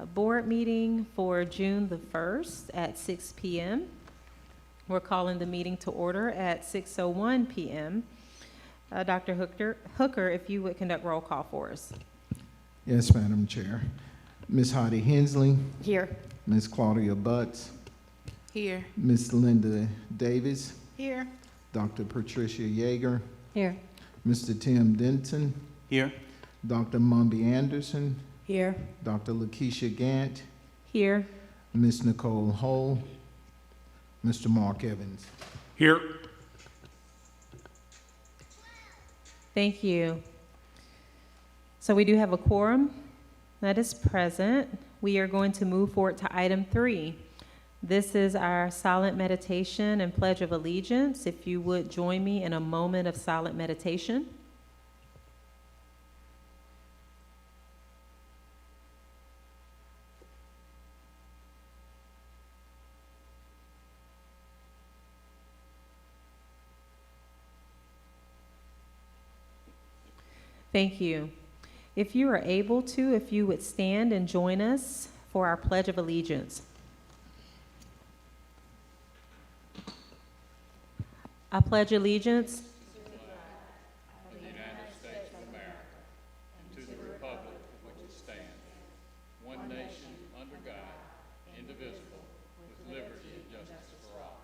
board meeting for June the 1st at 6 p.m. We're calling the meeting to order at 6:01 p.m. Dr. Hooker, if you would conduct roll call for us. Yes, Madam Chair. Ms. Heidi Hensley. Here. Ms. Claudia Butts. Here. Ms. Linda Davis. Here. Dr. Patricia Yeager. Here. Mr. Tim Denton. Here. Dr. Mumby Anderson. Here. Dr. Lakeisha Gant. Here. Ms. Nicole Hull. Mr. Mark Evans. Here. Thank you. So we do have a quorum that is present. We are going to move forward to item 3. This is our silent meditation and pledge of allegiance. If you would join me in a moment of silent meditation. Thank you. If you are able to, if you would stand and join us for our Pledge of Allegiance. I pledge allegiance to the United States of America and to the republic for which it stands, one nation, under God, indivisible, with liberty and justice for all.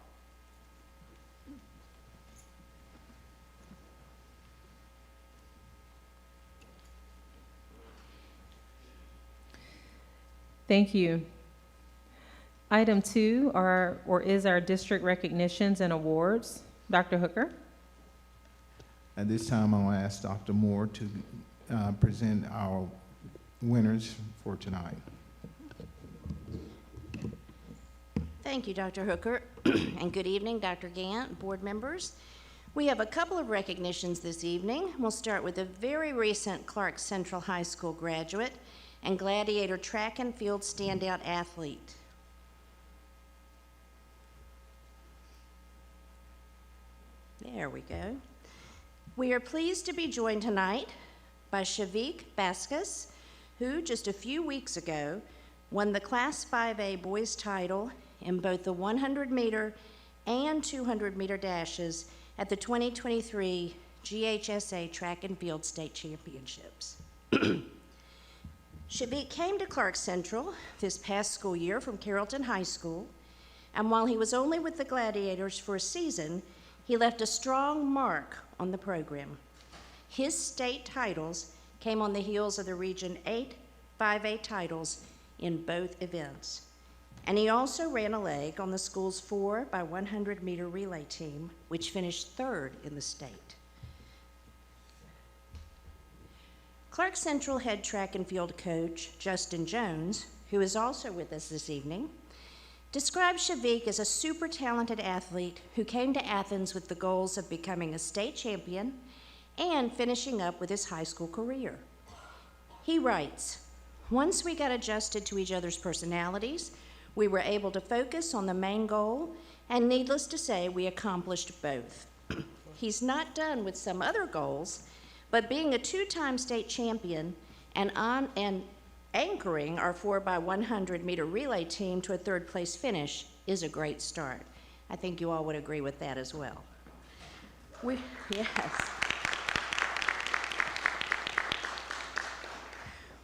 Thank you. Item 2 is our district recognitions and awards. Dr. Hooker. At this time, I'll ask Dr. Moore to present our winners for tonight. Thank you, Dr. Hooker, and good evening, Dr. Gant, board members. We have a couple of recognitions this evening. We'll start with a very recent Clark Central High School graduate and Gladiator track and field standout athlete. There we go. We are pleased to be joined tonight by Ccsd Boe Meeting, who just a few weeks ago won the Class 5A boys title in both the 100-meter and 200-meter dashes at the 2023 GHSA Track and Field State Championships. Ccsd came to Clark Central this past school year from Carrollton High School, and while he was only with the Gladiators for a season, he left a strong mark on the program. His state titles came on the heels of the Region 8 5A titles in both events. And he also ran a leg on the school's 4x100-meter relay team, which finished 3rd in the state. Clark Central head track and field coach Justin Jones, who is also with us this evening, described Ccsd as a super talented athlete who came to Athens with the goals of becoming a state champion and finishing up with his high school career. He writes, "Once we got adjusted to each other's personalities, we were able to focus on the main goal, and needless to say, we accomplished both. He's not done with some other goals, but being a 2-time state champion and anchoring our 4x100-meter relay team to a 3rd place finish is a great start." I think you all would agree with that as well. Yes.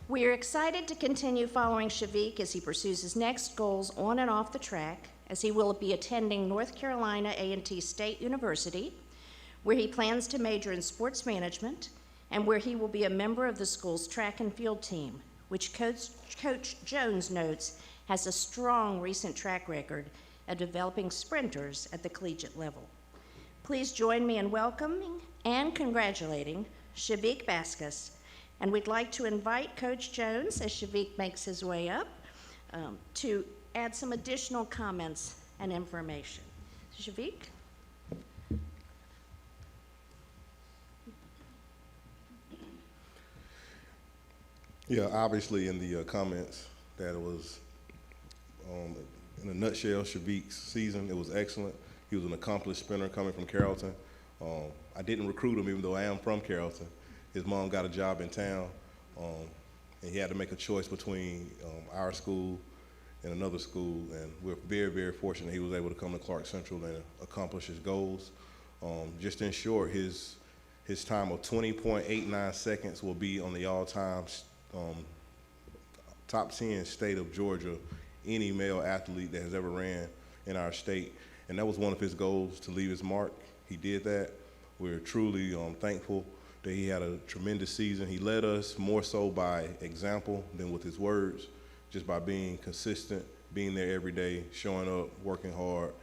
We are excited to continue following Ccsd as he pursues his next goals on and off the track, as he will be attending North Carolina A&T State University, where he plans to major in sports management and where he will be a member of the school's track and field team, which Coach Jones notes has a strong recent track record of developing sprinters at the collegiate level. Please join me in welcoming and congratulating Ccsd Boe Meeting, and we'd like to invite Coach Jones, as Ccsd makes his way up, to add some additional comments and information. Ccsd? Yeah, obviously in the comments that it was, in a nutshell, Ccsd's season, it was excellent. He was an accomplished sprinter coming from Carrollton. I didn't recruit him even though I am from Carrollton. His mom got a job in town. and he had to make a choice between our school and another school, and we're very, very fortunate he was able to come to Clark Central and accomplish his goals. Just in short, his time of 20.89 seconds will be on the all-time top 10 state of Georgia, any male athlete that has ever ran in our state. And that was one of his goals, to leave his mark. He did that. We're truly thankful that he had a tremendous season. He led us more so by example than with his words, just by being consistent, being there every day, showing up, working hard,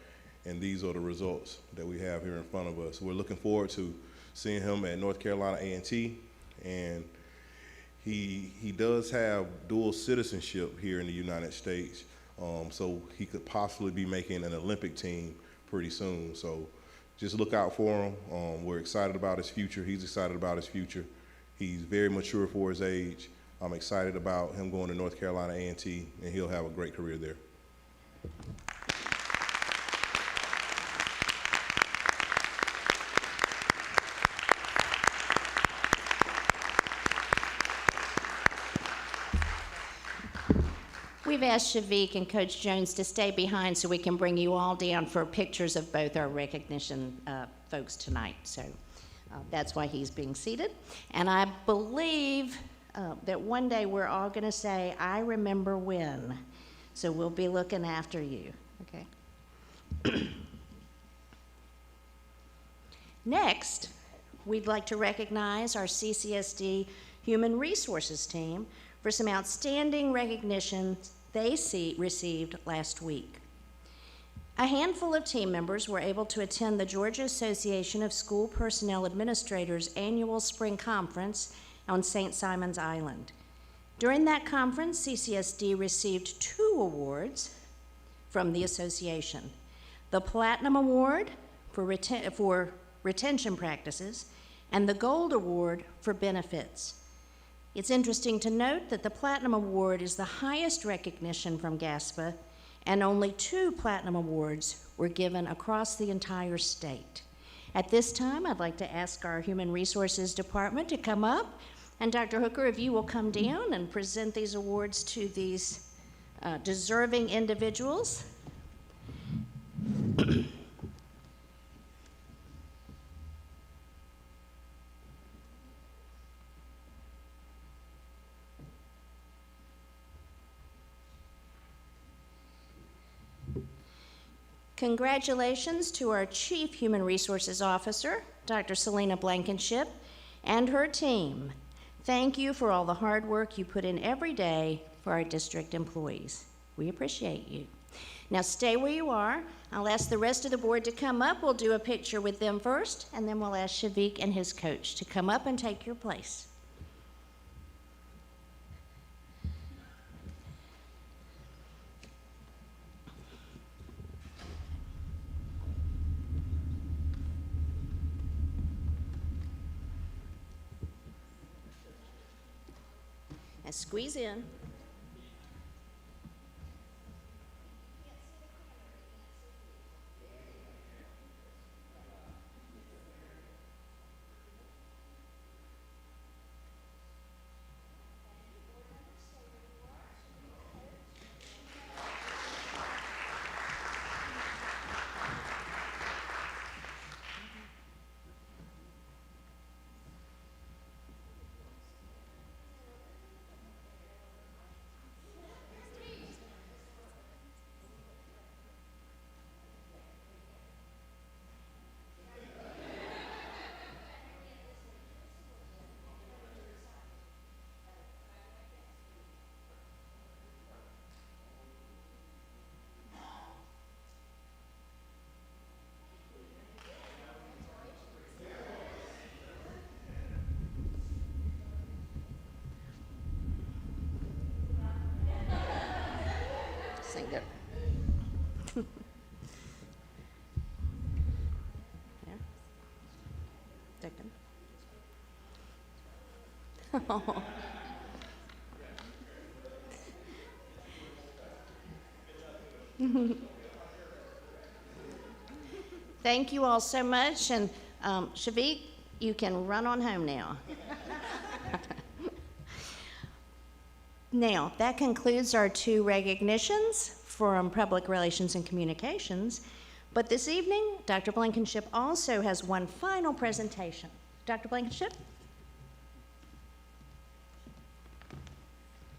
and these are the results that we have here in front of us. We're looking forward to seeing him at North Carolina A&T, and he does have dual citizenship here in the United States, so he could possibly be making an Olympic team pretty soon. So just look out for him. We're excited about his future. He's excited about his future. He's very mature for his age. I'm excited about him going to North Carolina A&T, and he'll have a great career there. We've asked Shavik and Coach Jones to stay behind so we can bring you all down for pictures of both our recognition folks tonight. So that's why he's being seated. And I believe that one day we're all going to say, "I remember when." So we'll be looking after you, okay? Next, we'd like to recognize our CCSD Human Resources team for some outstanding recognition they received last week. A handful of team members were able to attend the Georgia Association of School Personnel Administrators annual spring conference on St. Simon's Island. During that conference, CCSD received 2 awards from the association: the Platinum Award for retention practices and the Gold Award for benefits. It's interesting to note that the Platinum Award is the highest recognition from GASPA, and only 2 Platinum Awards were given across the entire state. At this time, I'd like to ask our Human Resources Department to come up, and Dr. Hooker, if you will come down and present these awards to these deserving individuals. Congratulations to our Chief Human Resources Officer, Dr. Selena Blankenship, and her team. Thank you for all the hard work you put in every day for our district employees. We appreciate you. Now stay where you are. I'll ask the rest of the board to come up. We'll do a picture with them first, and then we'll ask Shavik and his coach to come up and take your place. And squeeze in. Sing it. There. Second. Oh. Thank you all so much, and Shavik, you can run on home now. Now, that concludes our 2 recognitions from Public Relations and Communications. But this evening, Dr. Blankenship also has one final presentation. Dr. Blankenship?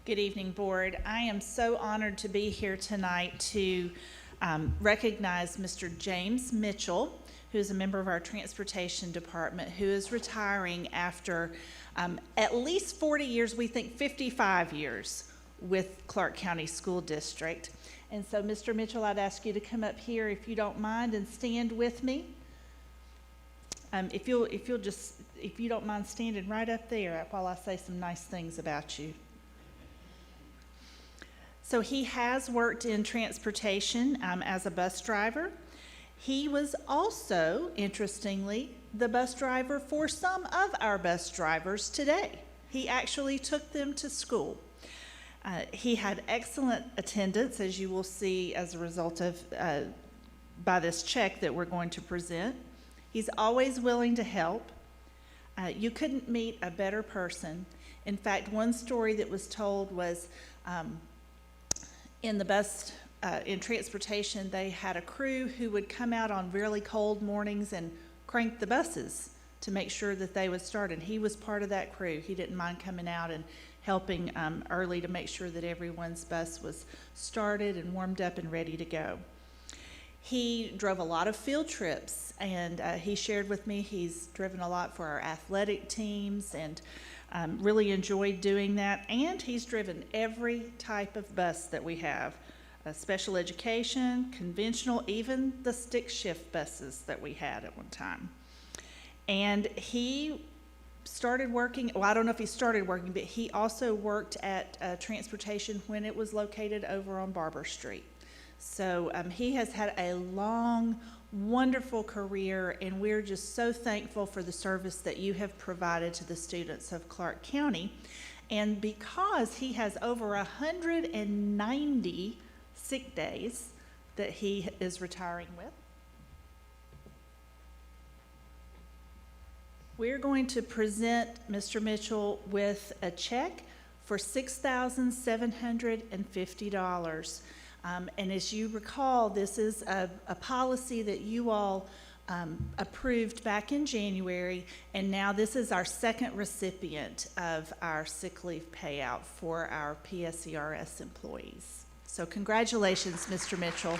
Good evening, Board. I am so honored to be here tonight to recognize Mr. James Mitchell, who is a member of our Transportation Department, who is retiring after at least 40 years, we think 55 years, with Clark County School District. And so, Mr. Mitchell, I'd ask you to come up here if you don't mind and stand with me. If you don't mind standing right up there while I say some nice things about you. So he has worked in transportation as a bus driver. He was also, interestingly, the bus driver for some of our bus drivers today. He actually took them to school. He had excellent attendance, as you will see as a result of by this check that we're going to present. He's always willing to help. You couldn't meet a better person. In fact, one story that was told was in the bus, in transportation, they had a crew who would come out on really cold mornings and crank the buses to make sure that they would start. And he was part of that crew. He didn't mind coming out and helping early to make sure that everyone's bus was started and warmed up and ready to go. He drove a lot of field trips, and he shared with me he's driven a lot for our athletic teams and really enjoyed doing that. And he's driven every type of bus that we have, special education, conventional, even the stick shift buses that we had at one time. And he started working, well, I don't know if he started working, but he also worked at transportation when it was located over on Barber Street. So he has had a long, wonderful career, and we're just so thankful for the service that you have provided to the students of Clark County. And because he has over 190 sick days that he is retiring with, we're going to present Mr. Mitchell with a check for $6,750. And as you recall, this is a policy that you all approved back in January, and now this is our second recipient of our sick leave payout for our PSERS employees. So congratulations, Mr. Mitchell.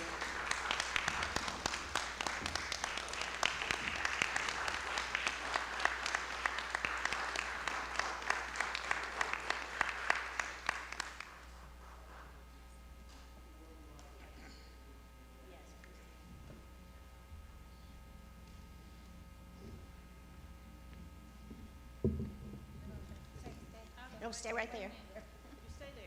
No, stay right there. You stay there.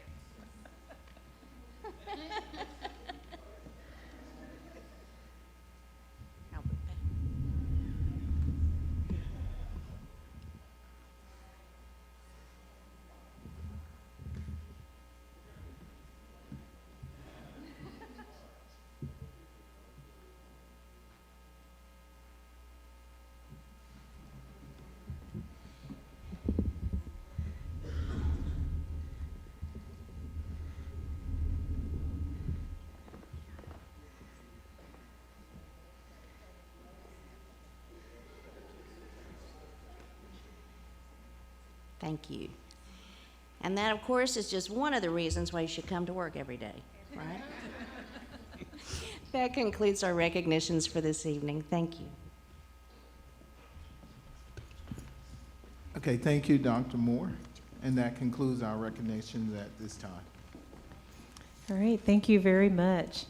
Thank you. And that, of course, is just one of the reasons why you should come to work every day, right? That concludes our recognitions for this evening. Thank you. Okay, thank you, Dr. Moore. And that concludes our recognitions at this time. All right, thank you very much.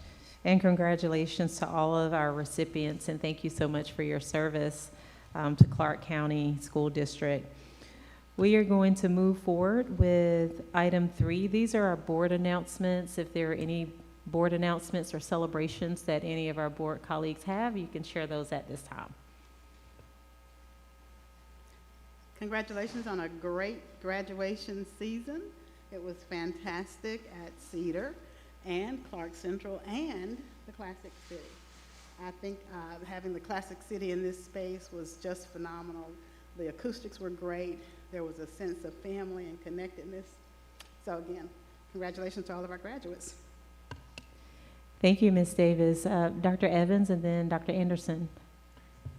And congratulations to all of our recipients, and thank you so much for your service to Clark County School District. We are going to move forward with item 3. These are our board announcements. If there are any board announcements or celebrations that any of our board colleagues have, you can share those at this time. Congratulations on a great graduation season. It was fantastic at Cedar and Clark Central and the Classic City. I think having the Classic City in this space was just phenomenal. The acoustics were great. There was a sense of family and connectedness. So again, Congratulations to all of our graduates. Thank you, Ms. Davis. Dr. Evans and then Dr. Anderson.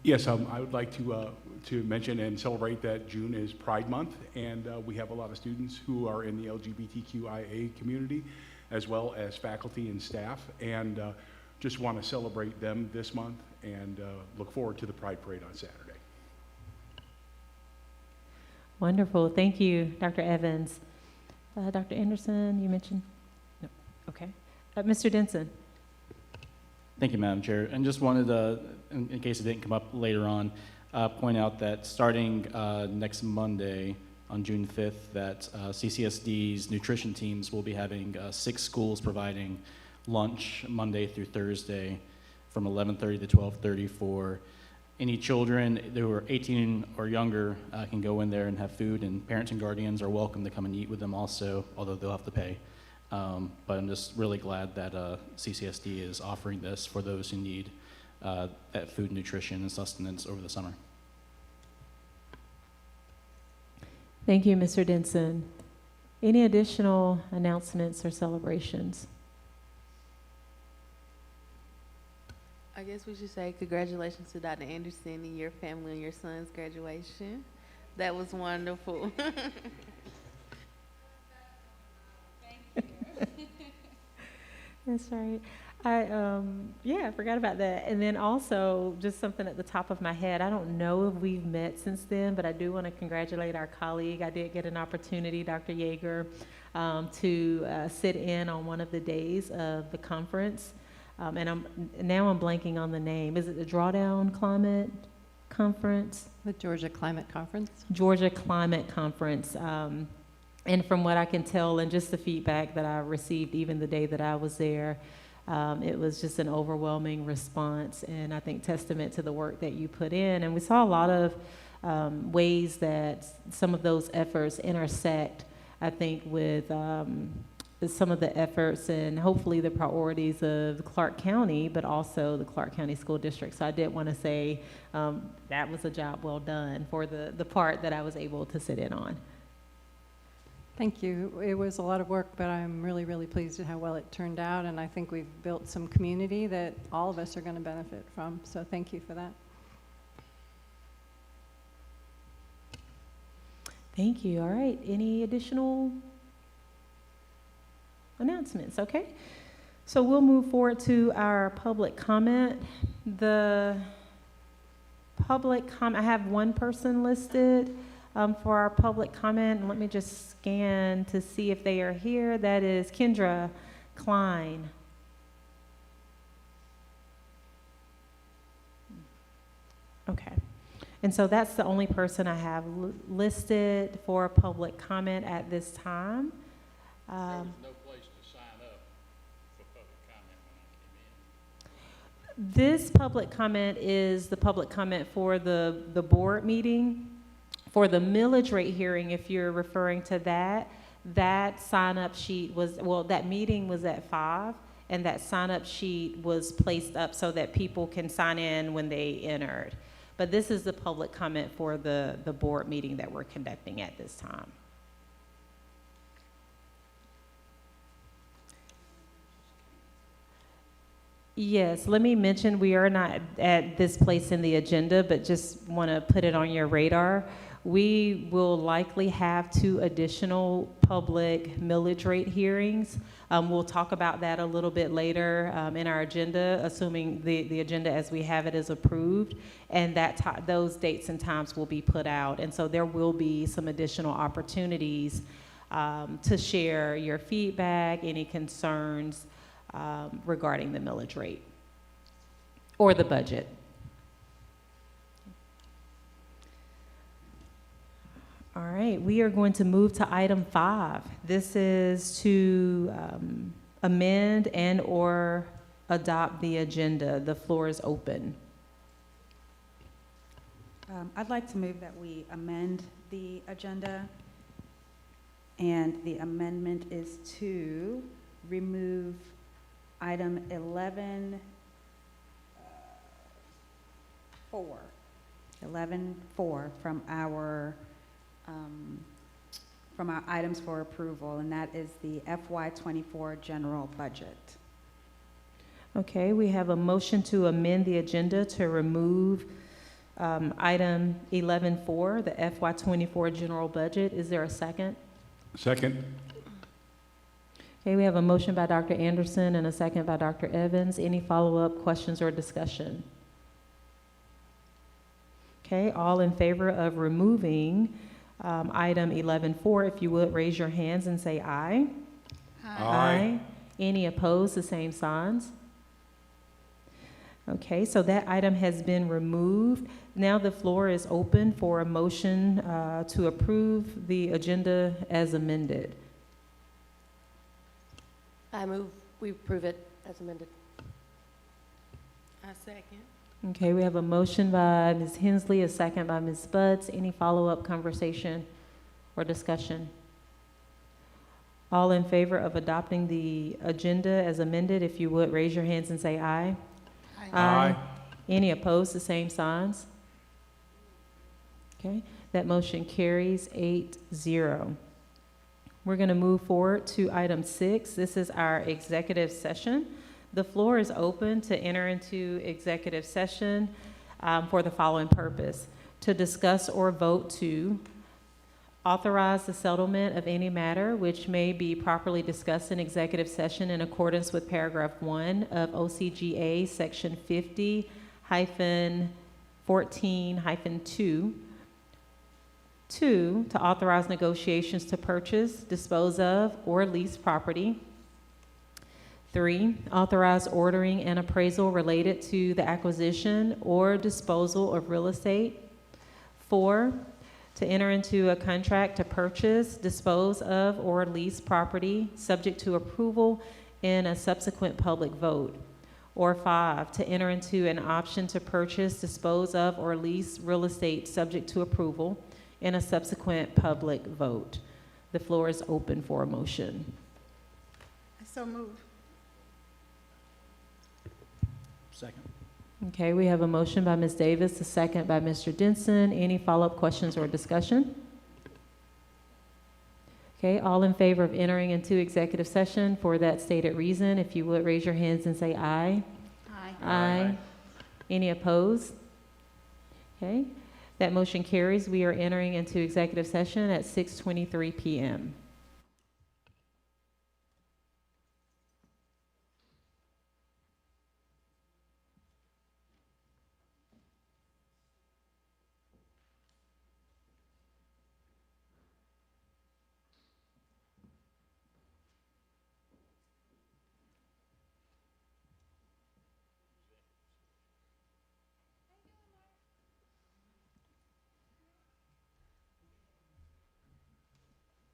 Yes, I would like to mention and celebrate that June is Pride Month, and we have a lot of students who are in the LGBTQIA community, as well as faculty and staff, and just want to celebrate them this month and look forward to the Pride Parade on Saturday. Wonderful. Thank you, Dr. Evans. Dr. Anderson, you mentioned? No. Okay. Mr. Denson. Thank you, Madam Chair. And just wanted to, in case it didn't come up later on, point out that starting next Monday on June 5th, that CCSD's nutrition teams will be having 6 schools providing lunch Monday through Thursday from 11:30 to 12:30 for any children who are 18 or younger can go in there and have food, and parents and guardians are welcome to come and eat with them also, although they'll have to pay. But I'm just really glad that CCSD is offering this for those who need that food, nutrition, and sustenance over the summer. Thank you, Mr. Denson. Any additional announcements or celebrations? I guess we should say congratulations to Dr. Anderson and your family and your son's graduation. That was wonderful. That's right. I forgot about that. And then also, just something at the top of my head, I don't know if we've met since then, but I do want to congratulate our colleague. I did get an opportunity, Dr. Yeager, to sit in on one of the days of the conference. And I'm blanking on the name. Is it the Drawdown Climate Conference? The Georgia Climate Conference. Georgia Climate Conference. And from what I can tell and just the feedback that I received even the day that I was there, it was just an overwhelming response, and I think testament to the work that you put in. And we saw a lot of ways that some of those efforts intersect, I think, with some of the efforts and hopefully the priorities of Clark County, but also the Clark County School District. So I did want to say that was a job well done for the part that I was able to sit in on. Thank you. It was a lot of work, but I'm really, really pleased at how well it turned out, and I think we've built some community that all of us are going to benefit from. So thank you for that. Thank you. All right. Any additional announcements? Okay. So we'll move forward to our public comment. The public comment, I have one person listed for our public comment. Let me just scan to see if they are here. That is Kendra Klein. Okay. And so that's the only person I have listed for public comment at this time. There was no place to sign up for public comment when I came in. This public comment is the public comment for the board meeting. For the millage rate hearing, if you're referring to that sign-up sheet was, well, that meeting was at 5, and that sign-up sheet was placed up so that people can sign in when they entered. But this is the public comment for the board meeting that we're conducting at this time. Yes, let me mention we are not at this place in the agenda, but just want to put it on your radar. We will likely have 2 additional public millage rate hearings. We'll talk about that a little bit later in our agenda, assuming the agenda as we have it is approved, and that those dates and times will be put out. And so there will be some additional opportunities to share your feedback, any concerns regarding the millage rate or the budget. All right, we are going to move to item 5. This is to amend and or adopt the agenda. The floor is open. I'd like to move that we amend the agenda, and the amendment is to remove item 11.4 from from our items for approval, and that is the FY24 general budget. Okay, we have a motion to amend the agenda to remove item 11.4, the FY24 general budget. Is there a second? Second. Okay, we have a motion by Dr. Anderson and a second by Dr. Evans. Any follow-up questions or discussion? Okay, all in favor of removing item 11.4, if you would raise your hands and say aye. Aye. Any opposed, the same signs? Okay, so that item has been removed. Now the floor is open for a motion to approve the agenda as amended. I move we approve it as amended. I second. Okay, we have a motion by Ms. Hensley, a second by Ms. Buds. Any follow-up conversation or discussion? All in favor of adopting the agenda as amended, if you would raise your hands and say aye. Aye. Any opposed, the same signs? Okay, that motion carries 8-0. We're going to move forward to item 6. This is our executive session. The floor is open to enter into executive session for the following purpose: to discuss or vote to authorize the settlement of any matter which may be properly discussed in executive session in accordance with paragraph 1 of OCGA section 50-14-2. 2, to authorize negotiations to purchase, dispose of, or lease property. 3, authorize ordering and appraisal related to the acquisition or disposal of real estate. 4, to enter into a contract to purchase, dispose of, or lease property, subject to approval in a subsequent public vote. Or 5, to enter into an option to purchase, dispose of, or lease real estate, subject to approval in a subsequent public vote. The floor is open for a motion. I so move. Second. Okay, we have a motion by Ms. Davis, a second by Mr. Denson. Any follow-up questions or discussion? Okay, all in favor of entering into executive session for that stated reason, if you would raise your hands and say aye. Aye. Aye. Any opposed? Okay, that motion carries. We are entering into executive session at 6:23 p.m.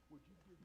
Would you give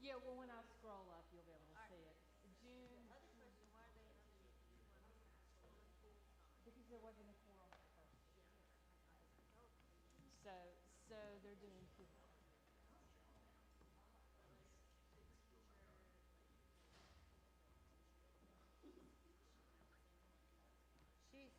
Yeah, well, when I scroll up, you'll be able to see it. June. Because there wasn't a quorum at first. So they're doing two. She's,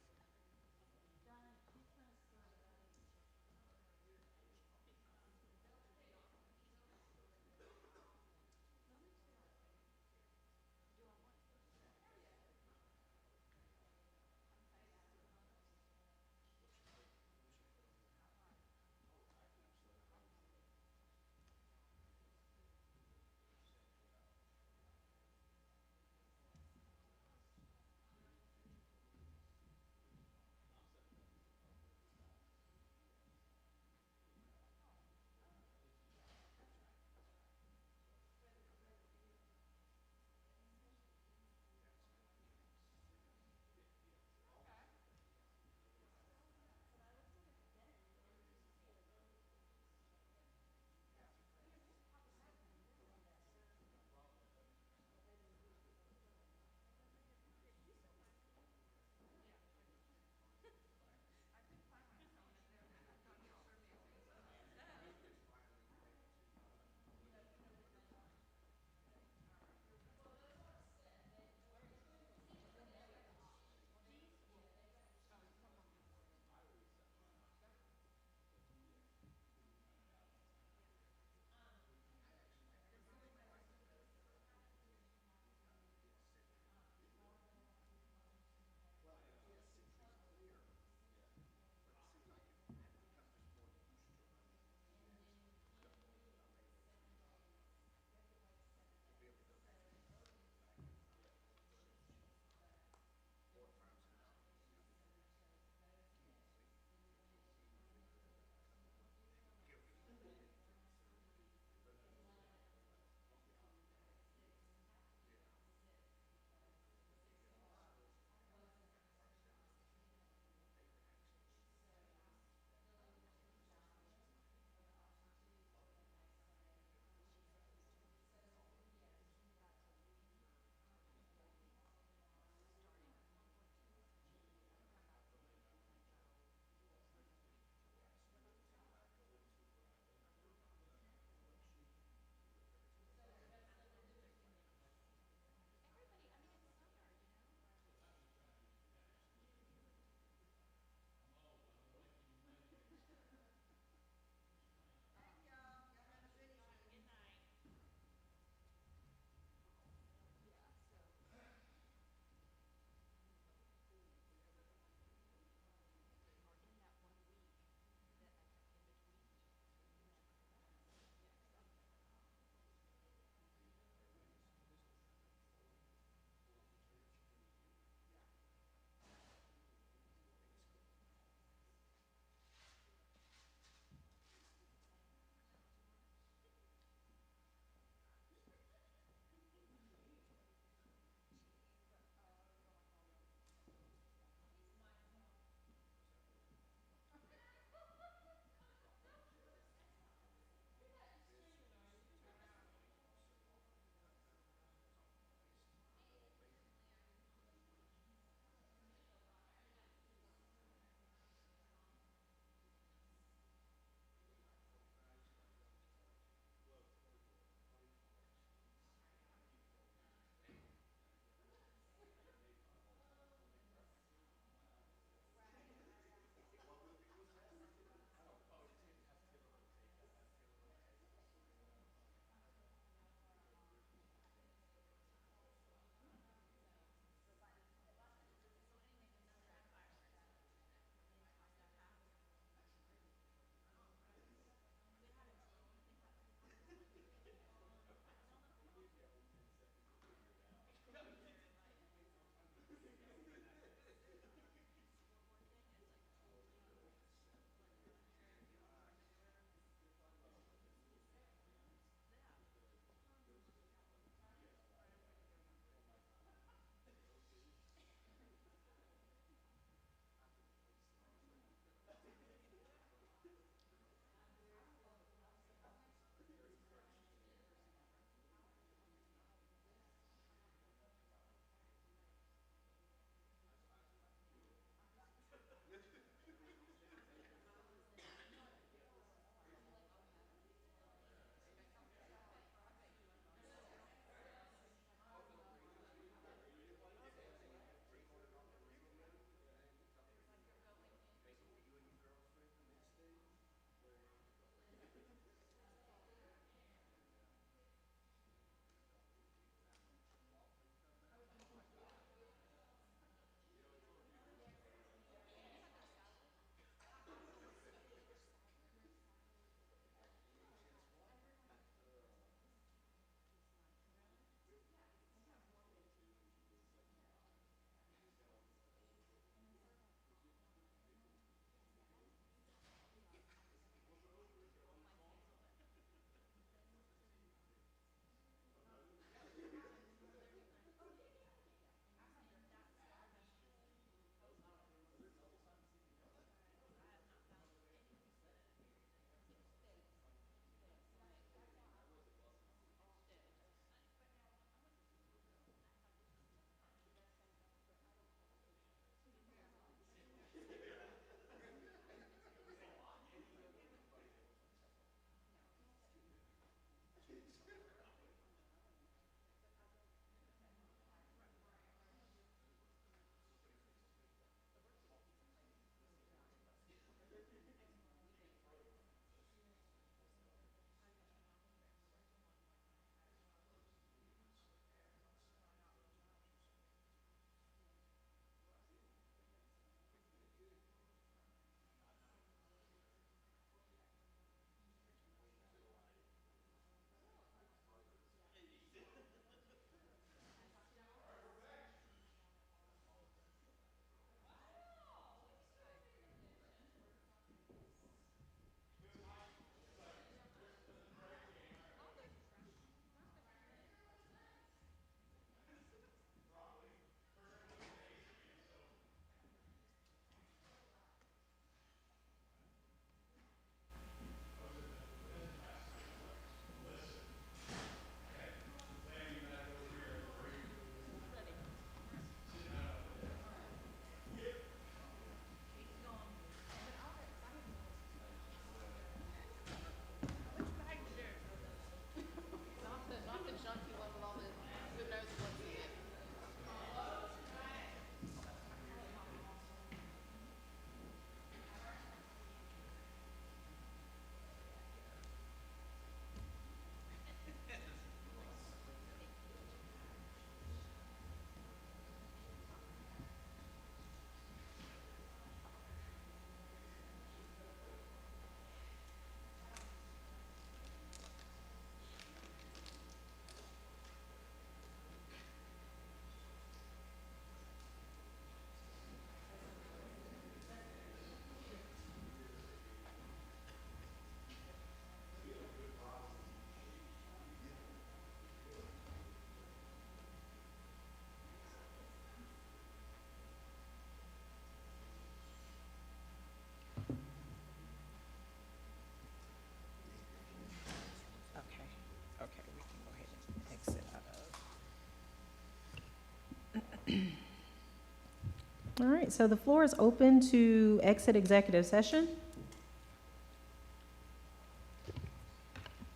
All right, so the floor is open to exit executive session.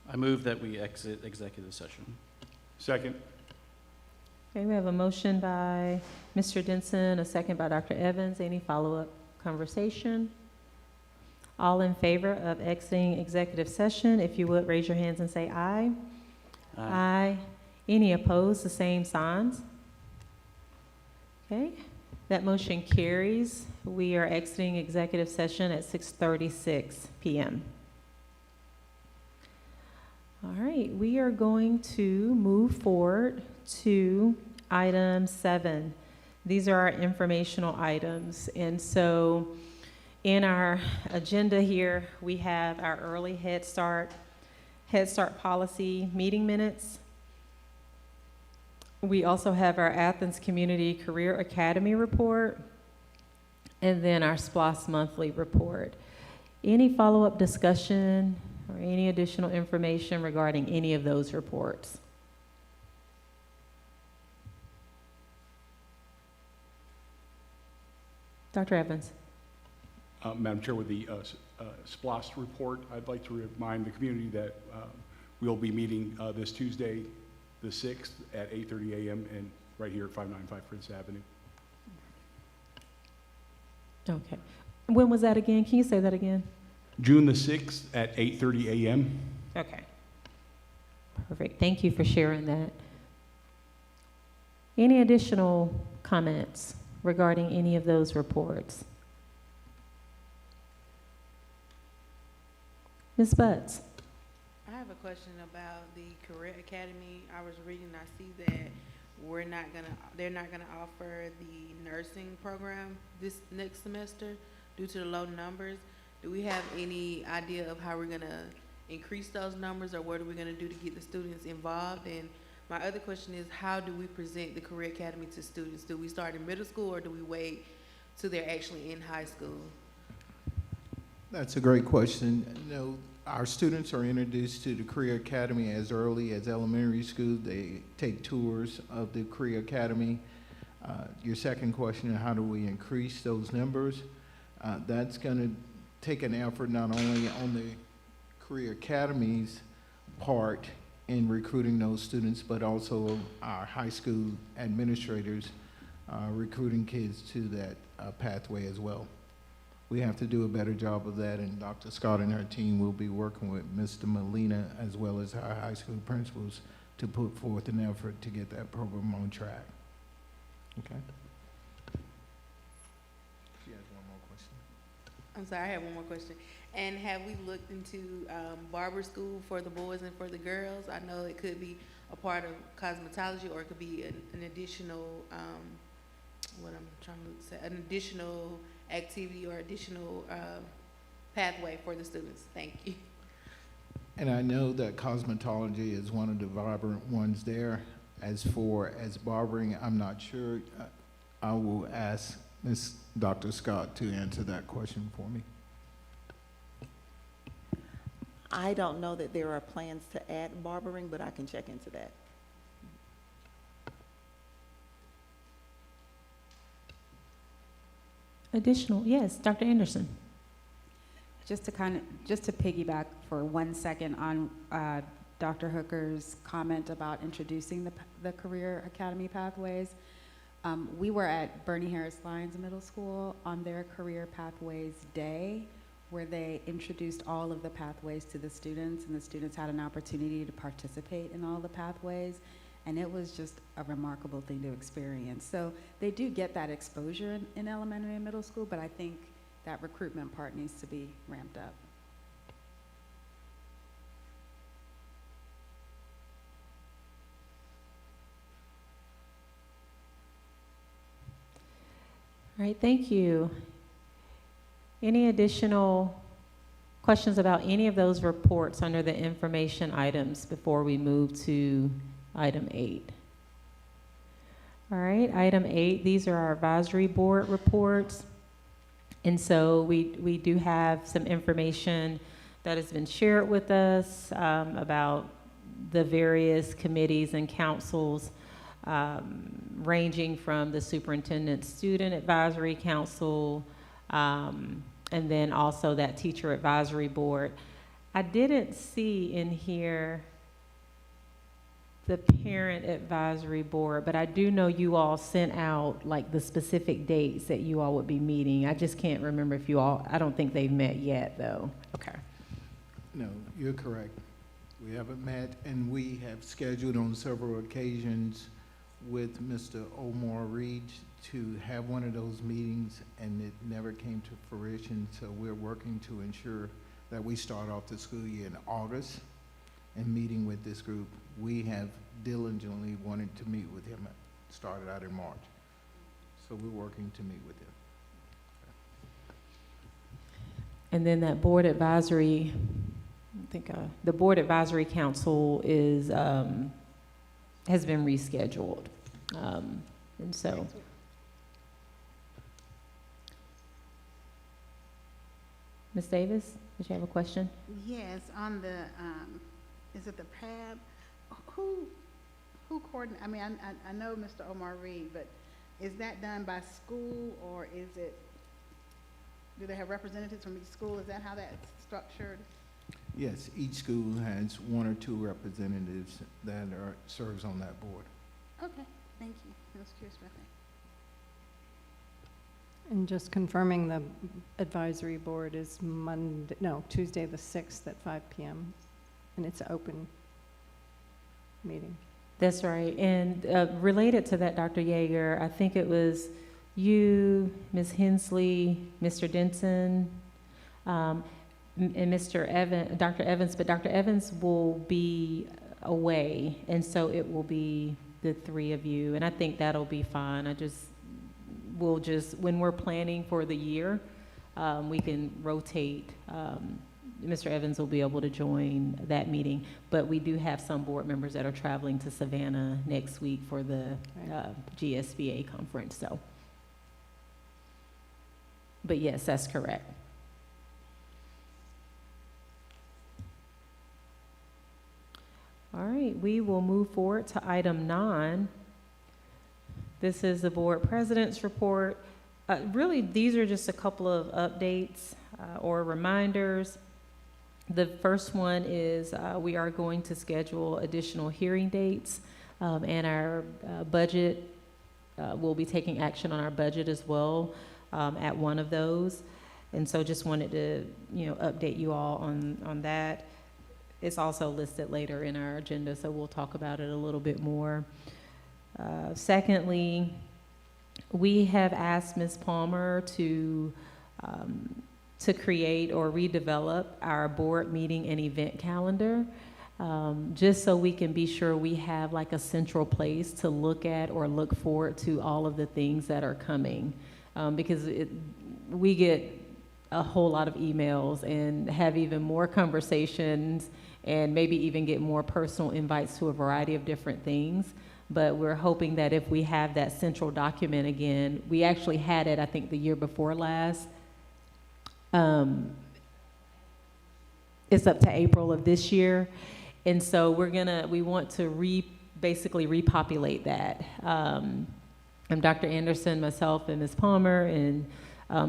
I move that we exit executive session. Second. Okay, we have a motion by Mr. Denson, a second by Dr. Evans. Any follow-up conversation? All in favor of exiting executive session, if you would raise your hands and say aye. Aye. Any opposed, the same signs? Okay, that motion carries. We are exiting executive session at 6:36 p.m. All right, we are going to move forward to item 7. These are our informational items. And so in our agenda here, we have our early Head Start policy meeting minutes. We also have our Athens Community Career Academy report, and then our SPLOS monthly report. Any follow-up discussion or any additional information regarding any of those reports? Dr. Evans. Madam Chair, with the SPLOS report, I'd like to remind the community that we'll be meeting this Tuesday, the 6th at 8:30 a.m. and right here at 595 Prince Avenue. Okay. When was that again? Can you say that again? June the 6th at 8:30 a.m. Okay. Perfect. Thank you for sharing that. Any additional comments regarding any of those reports? Ms. Butts. I have a question about the Career Academy. I was reading, I see that they're not gonna offer the nursing program this next semester due to the low numbers. Do we have any idea of how we're gonna increase those numbers, or what are we gonna do to get the students involved? And my other question is, how do we present the Career Academy to students? Do we start in middle school, or do we wait till they're actually in high school? That's a great question. No, our students are introduced to the Career Academy as early as elementary school. They take tours of the Career Academy. Your second question, how do we increase those numbers? That's going to take an effort not only on the Career Academy's part in recruiting those students, but also our high school administrators recruiting kids to that pathway as well. We have to do a better job of that, and Dr. Scott and her team will be working with Mr. Molina as well as our high school principals to put forth an effort to get that program on track. Okay? She has one more question. I'm sorry, I have one more question. And have we looked into barber school for the boys and for the girls? I know it could be a part of cosmetology, or it could be an additional, an additional activity or additional pathway for the students. Thank you. And I know that cosmetology is one of the vibrant ones there. As barbering, I'm not sure. I will ask Dr. Scott to answer that question for me. I don't know that there are plans to add barbering, but I can check into that. Additional, yes, Dr. Anderson. Just to piggyback for 1 second on Dr. Hooker's comment about introducing the Career Academy pathways. We were at Bernie Harris Lyons Middle School on their Career Pathways Day, where they introduced all of the pathways to the students, and the students had an opportunity to participate in all the pathways, and it was just a remarkable thing to experience. So they do get that exposure in elementary and middle school, but I think that recruitment part needs to be ramped up. All right, thank you. Any additional questions about any of those reports under the information items before we move to item 8? All right, item 8, these are our advisory board reports. And so we do have some information that has been shared with us about the various committees and councils ranging from the Superintendent Student Advisory Council, and then also that Teacher Advisory Board. I didn't see in here the Parent Advisory Board, but I do know you all sent out like the specific dates that you all would be meeting. I just can't remember if you all, I don't think they've met yet though. Okay. No, you're correct. We haven't met, and we have scheduled on several occasions with Mr. Omar Reed to have one of those meetings, and it never came to fruition. So we're working to ensure that we start off the school year in August and meeting with this group. We have diligently wanted to meet with him, started out in March. So we're working to meet with him. And then that board advisory, I think the board advisory council is, has been rescheduled. And so. Ms. Davis, did you have a question? Yes, on the, is it the PAB? Who coordinates, I mean, I know Mr. Omar Reed, but is that done by school, or is it, do they have representatives from each school? Is that how that's structured? Yes, each school has one or two representatives that serves on that board. Okay, thank you. I was curious about that. And just confirming the advisory board is Tuesday the 6th at 5 p.m. and it's an open meeting. That's right. And related to that, Dr. Yeager, I think it was you, Ms. Hensley, Mr. Denson, and Dr. Evans, but Dr. Evans will be away, and so it will be the three of you, and I think that'll be fine. We'll just, when we're planning for the year, we can rotate. Mr. Evans will be able to join that meeting, but we do have some board members that are traveling to Savannah next week for the GSBA conference, so. But yes, that's correct. All right, we will move forward to item 9. This is the board president's report. Really, these are just a couple of updates or reminders. The first one is we are going to schedule additional hearing dates, and our budget, we'll be taking action on our budget as well at one of those. And so just wanted to, update you all on that. It's also listed later in our agenda, so we'll talk about it a little bit more. Secondly, we have asked Ms. Palmer to create or redevelop our board meeting and event calendar, just so we can be sure we have like a central place to look at or look forward to all of the things that are coming, because we get a whole lot of emails and have even more conversations and maybe even get more personal invites to a variety of different things. But we're hoping that if we have that central document again, we actually had it, I think, the year before last. It's up to April of this year. And so we want to basically repopulate that. Dr. Anderson, myself, and Ms. Palmer, and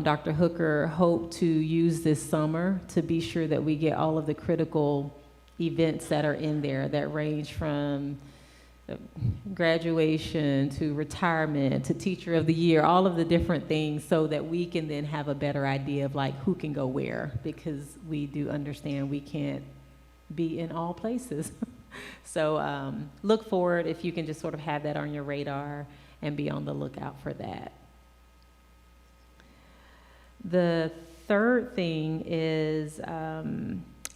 Dr. Hooker hope to use this summer to be sure that we get all of the critical events that are in there that range from graduation to retirement to teacher of the year, all of the different things, so that we can then have a better idea of like who can go where, because we do understand we can't be in all places. So look forward, if you can just sort of have that on your radar and be on the lookout for that. The third thing is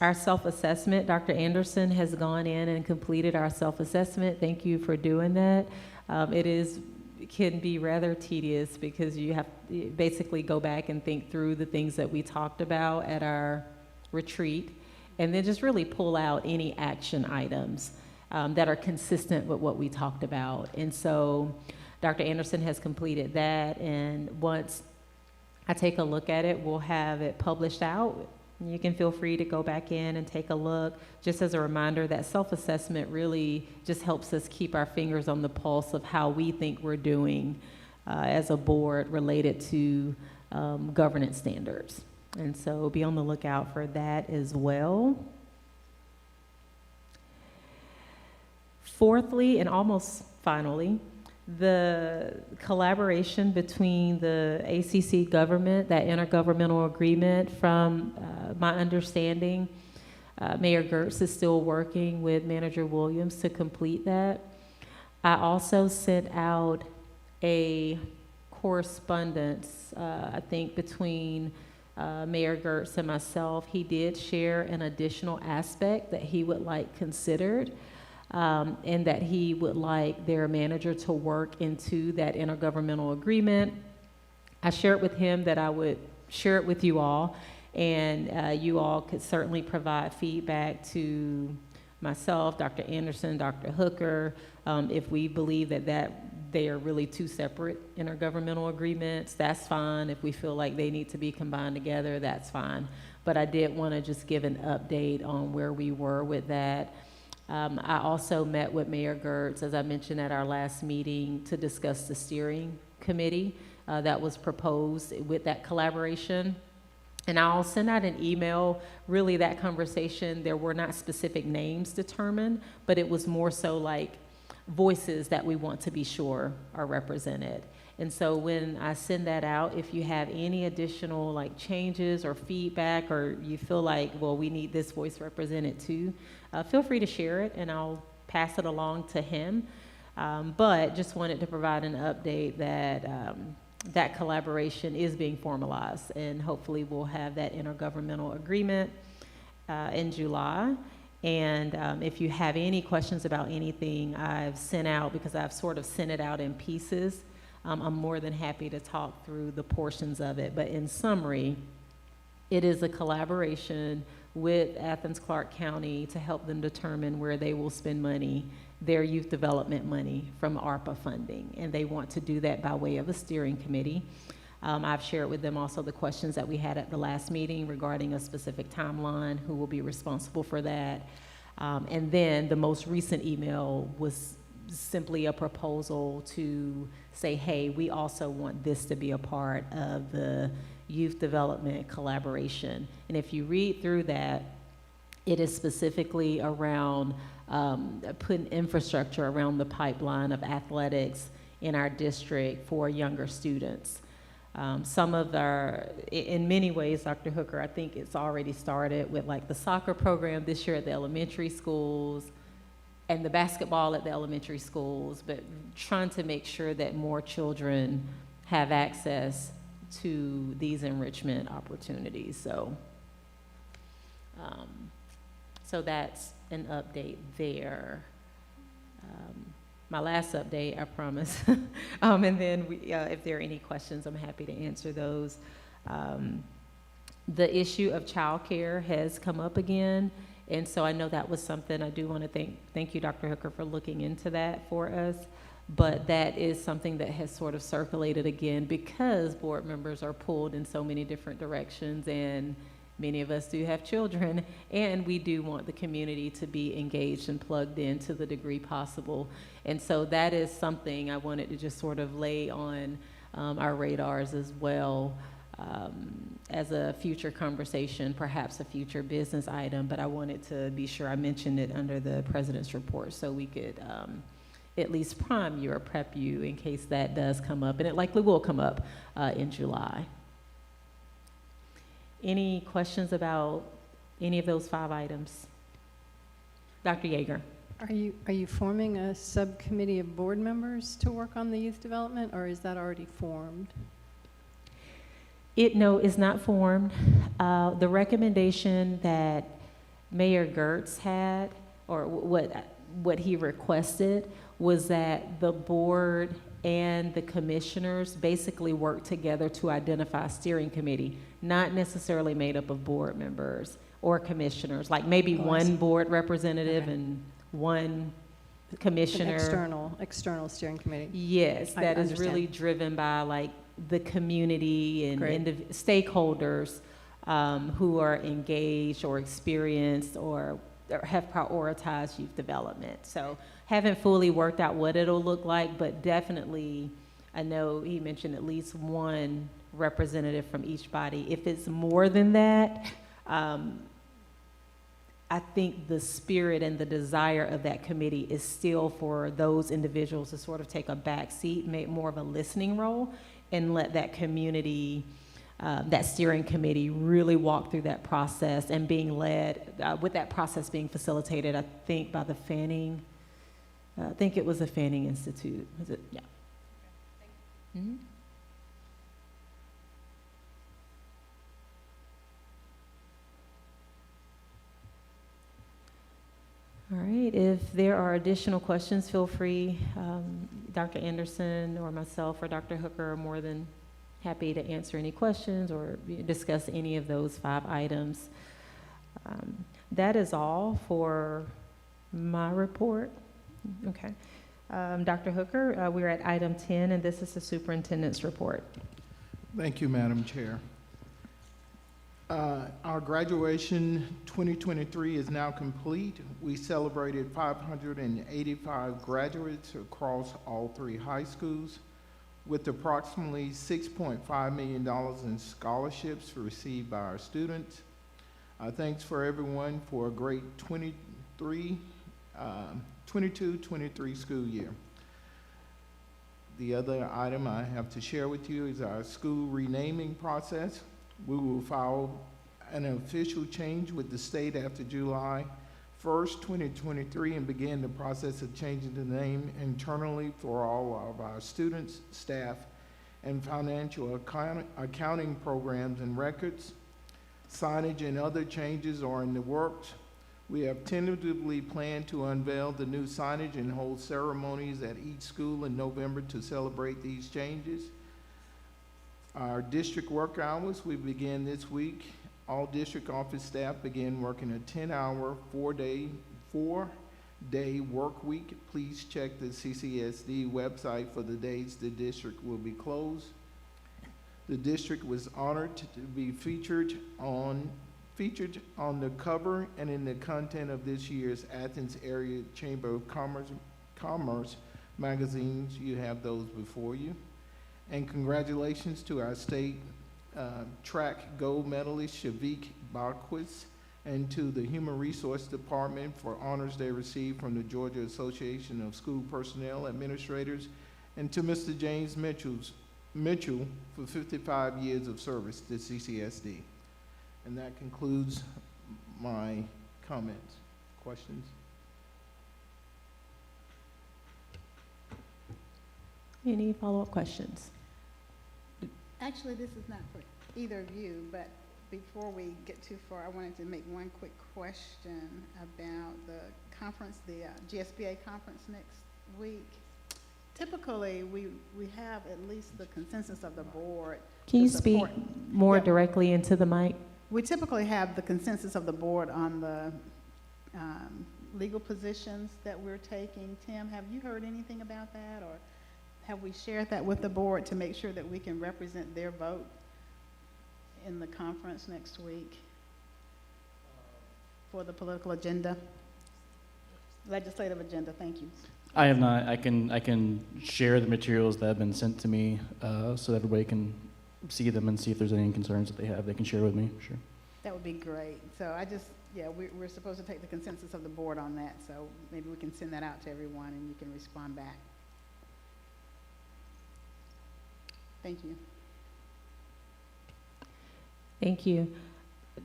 our self-assessment. Dr. Anderson has gone in and completed our self-assessment. Thank you for doing that. It can be rather tedious because you have to basically go back and think through the things that we talked about at our retreat, and then just really pull out any action items that are consistent with what we talked about. And so Dr. Anderson has completed that, and once I take a look at it, we'll have it published out You can feel free to go back in and take a look. Just as a reminder, that self-assessment really just helps us keep our fingers on the pulse of how we think we're doing as a board related to governance standards. And so be on the lookout for that as well. Fourthly, and almost finally, the collaboration between the ACC government, that intergovernmental agreement, from my understanding, Mayor Gertz is still working with Manager Williams to complete that. I also sent out a correspondence, I think, between Mayor Gertz and myself. He did share an additional aspect that he would like considered, and that he would like their manager to work into that intergovernmental agreement. I shared with him that I would share it with you all, and you all could certainly provide feedback to myself, Dr. Anderson, Dr. Hooker, if we believe that they are really two separate intergovernmental agreements, that's fine. If we feel like they need to be combined together, that's fine. But I did want to just give an update on where we were with that. I also met with Mayor Gertz, as I mentioned at our last meeting, to discuss the steering committee that was proposed with that collaboration. And I'll send out an email. Really, that conversation, there were not specific names determined, but it was more so like voices that we want to be sure are represented. And so when I send that out, if you have any additional like changes or feedback, or you feel like, well, we need this voice represented too, feel free to share it and I'll pass it along to him. But just wanted to provide an update that that collaboration is being formalized, and hopefully we'll have that intergovernmental agreement in July. And if you have any questions about anything I've sent out, because I've sort of sent it out in pieces, I'm more than happy to talk through the portions of it. But in summary, it is a collaboration with Athens-Clarke County to help them determine where they will spend money, their youth development money from ARPA funding. And they want to do that by way of a steering committee. I've shared with them also the questions that we had at the last meeting regarding a specific timeline, who will be responsible for that. And then the most recent email was simply a proposal to say, hey, we also want this to be a part of the youth development collaboration. And if you read through that, it is specifically around putting infrastructure around the pipeline of athletics in our district for younger students. Some of our, in many ways, Dr. Hooker, I think it's already started with like the soccer program this year at the elementary schools and the basketball at the elementary schools, but trying to make sure that more children have access to these enrichment opportunities. So, so that's an update there. My last update, I promise. And then if there are any questions, I'm happy to answer those. The issue of childcare has come up again. And so I know that was something I do want to thank you, Dr. Hooker, for looking into that for us. But that is something that has sort of circulated again because board members are pulled in so many different directions, and many of us do have children, and we do want the community to be engaged and plugged in to the degree possible. And so that is something I wanted to just sort of lay on our radars as well, as a future conversation, perhaps a future business item, but I wanted to be sure I mentioned it under the president's report so we could at least prime you or prep you in case that does come up, and it likely will come up in July. Any questions about any of those 5 items? Dr. Yeager. Are you forming a subcommittee of board members to work on the youth development, or is that already formed? No, it's not formed. The recommendation that Mayor Gertz had, or what he requested, was that the board and the commissioners basically work together to identify a steering committee, not necessarily made up of board members or commissioners, like maybe one board representative and one commissioner. An external steering committee. Yes, that is really driven by like the community and stakeholders who are engaged or experienced or have prioritized youth development. So haven't fully worked out what it'll look like, but definitely, I know he mentioned at least one representative from each body. If it's more than that, I think the spirit and the desire of that committee is still for those individuals to sort of take a back seat, make more of a listening role, and let that community, that steering committee really walk through that process and being led, with that process being facilitated, I think, by the Fanning, I think it was the Fanning Institute. Was it? Yeah. Mm-hmm. All right, if there are additional questions, feel free. Dr. Anderson or myself or Dr. Hooker are more than happy to answer any questions or discuss any of those 5 items. That is all for my report. Okay. Dr. Hooker, we're at item 10, and this is the superintendent's report. Thank you, Madam Chair. Our graduation 2023 is now complete. We celebrated 585 graduates across all 3 high schools, with approximately $6.5 million in scholarships received by our students. Thanks for everyone for a great 22-23 school year. The other item I have to share with you is our school renaming process. We will file an official change with the state after July 1st, 2023, and begin the process of changing the name internally for all of our students, staff, and financial accounting programs and records. Signage and other changes are in the works. We have tentatively planned to unveil the new signage and hold ceremonies at each school in November to celebrate these changes. Our district work hours, we begin this week. All district office staff begin working a 10-hour, 4-day work week. Please check the CCSD website for the days the district will be closed. The district was honored to be featured on the cover and in the content of this year's Athens Area Chamber of Commerce magazines. You have those before you. And congratulations to our state track gold medalist Shavik Balquis, and to the Human Resource Department for honors they received from the Georgia Association of School Personnel Administrators, and to Mr. James Mitchell for 55 years of service to CCSD. And that concludes my comments. Questions? Any follow-up questions? Actually, this is not for either of you, but before we get too far, I wanted to make one quick question about the conference, the GSBA conference next week. Typically, we have at least the consensus of the board. Can you speak more directly into the mic? We typically have the consensus of the board on the legal positions that we're taking. Tim, have you heard anything about that, or have we shared that with the board to make sure that we can represent their vote in the conference next week for the political agenda? Legislative agenda, thank you. I have not. I can share the materials that have been sent to me so that everybody can see them and see if there's any concerns that they have. They can share with me, sure. That would be great. So we're supposed to take the consensus of the board on that, so maybe we can send that out to everyone and you can respond back. Thank you. Thank you.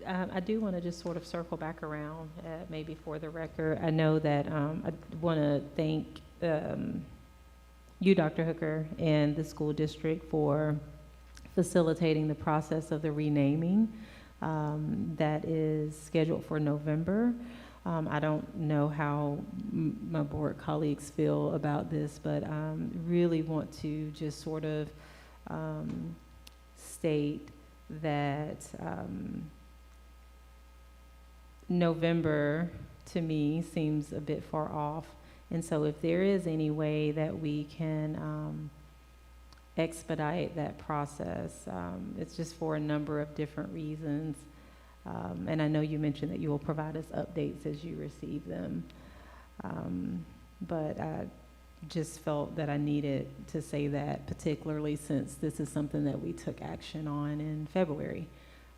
I do want to just sort of circle back around, maybe for the record. I know that I want to thank you, Dr. Hooker, and the school district for facilitating the process of the renaming that is scheduled for November. I don't know how my board colleagues feel about this, but really want to just sort of state that November to me seems a bit far off, and so if there is any way that we can expedite that process, it's just for a number of different reasons. And I know you mentioned that you will provide us updates as you receive them. But I just felt that I needed to say that, particularly since this is something that we took action on in February.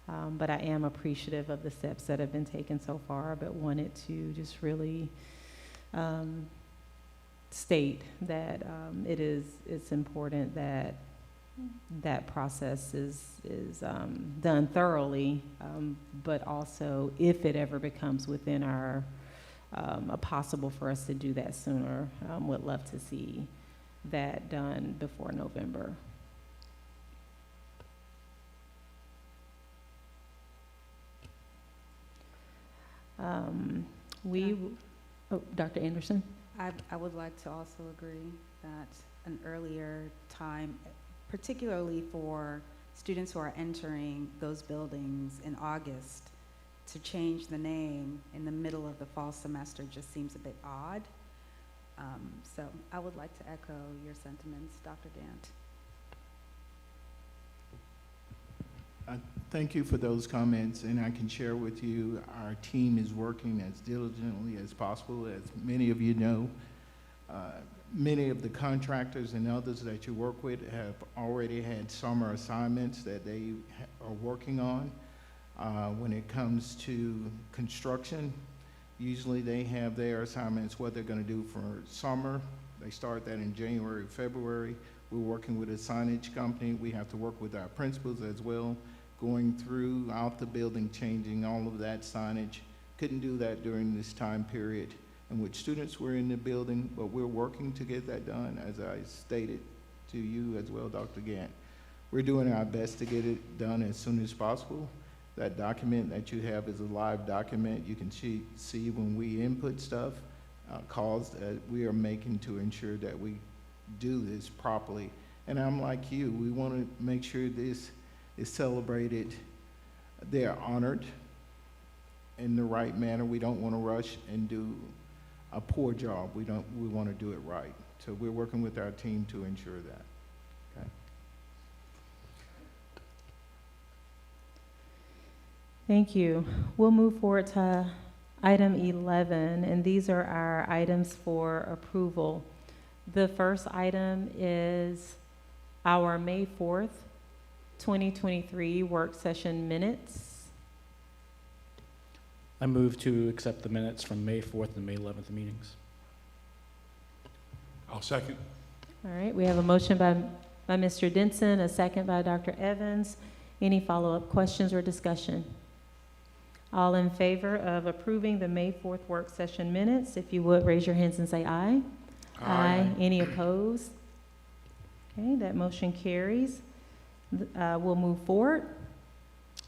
But I am appreciative of the steps that have been taken so far, but wanted to just really state that it's important that that process is done thoroughly, but also if it ever becomes within our possible for us to do that sooner, would love to see that done before November. Dr. Anderson? I would like to also agree that an earlier time, particularly for students who are entering those buildings in August, to change the name in the middle of the fall semester just seems a bit odd. So I would like to echo your sentiments, Dr. Gant. Thank you for those comments, and I can share with you our team is working as diligently as possible. As many of you know, many of the contractors and others that you work with have already had summer assignments that they are working on. When it comes to construction, usually they have their assignments, what they're going to do for summer. They start that in January, February. We're working with a signage company. We have to work with our principals as well, going throughout the building, changing all of that signage. Couldn't do that during this time period in which students were in the building, but we're working to get that done, as I stated to you as well, Dr. Gant. We're doing our best to get it done as soon as possible. That document that you have is a live document. You can see when we input stuff, calls that we are making to ensure that we do this properly. And I'm like you, we want to make sure this is celebrated. They're honored in the right manner. We don't want to rush and do a poor job. We want to do it right. So we're working with our team to ensure that. Okay. Thank you. We'll move forward to item 11, and these are our items for approval. The first item is our May 4th, 2023 work session minutes. I move to accept the minutes from May 4th and May 11th meetings. I'll second. All right, we have a motion by Mr. Denson, a second by Dr. Evans. Any follow-up questions or discussion? All in favor of approving the May 4th work session minutes, if you would raise your hands and say aye. Aye. Any opposed? Okay, that motion carries. We'll move forward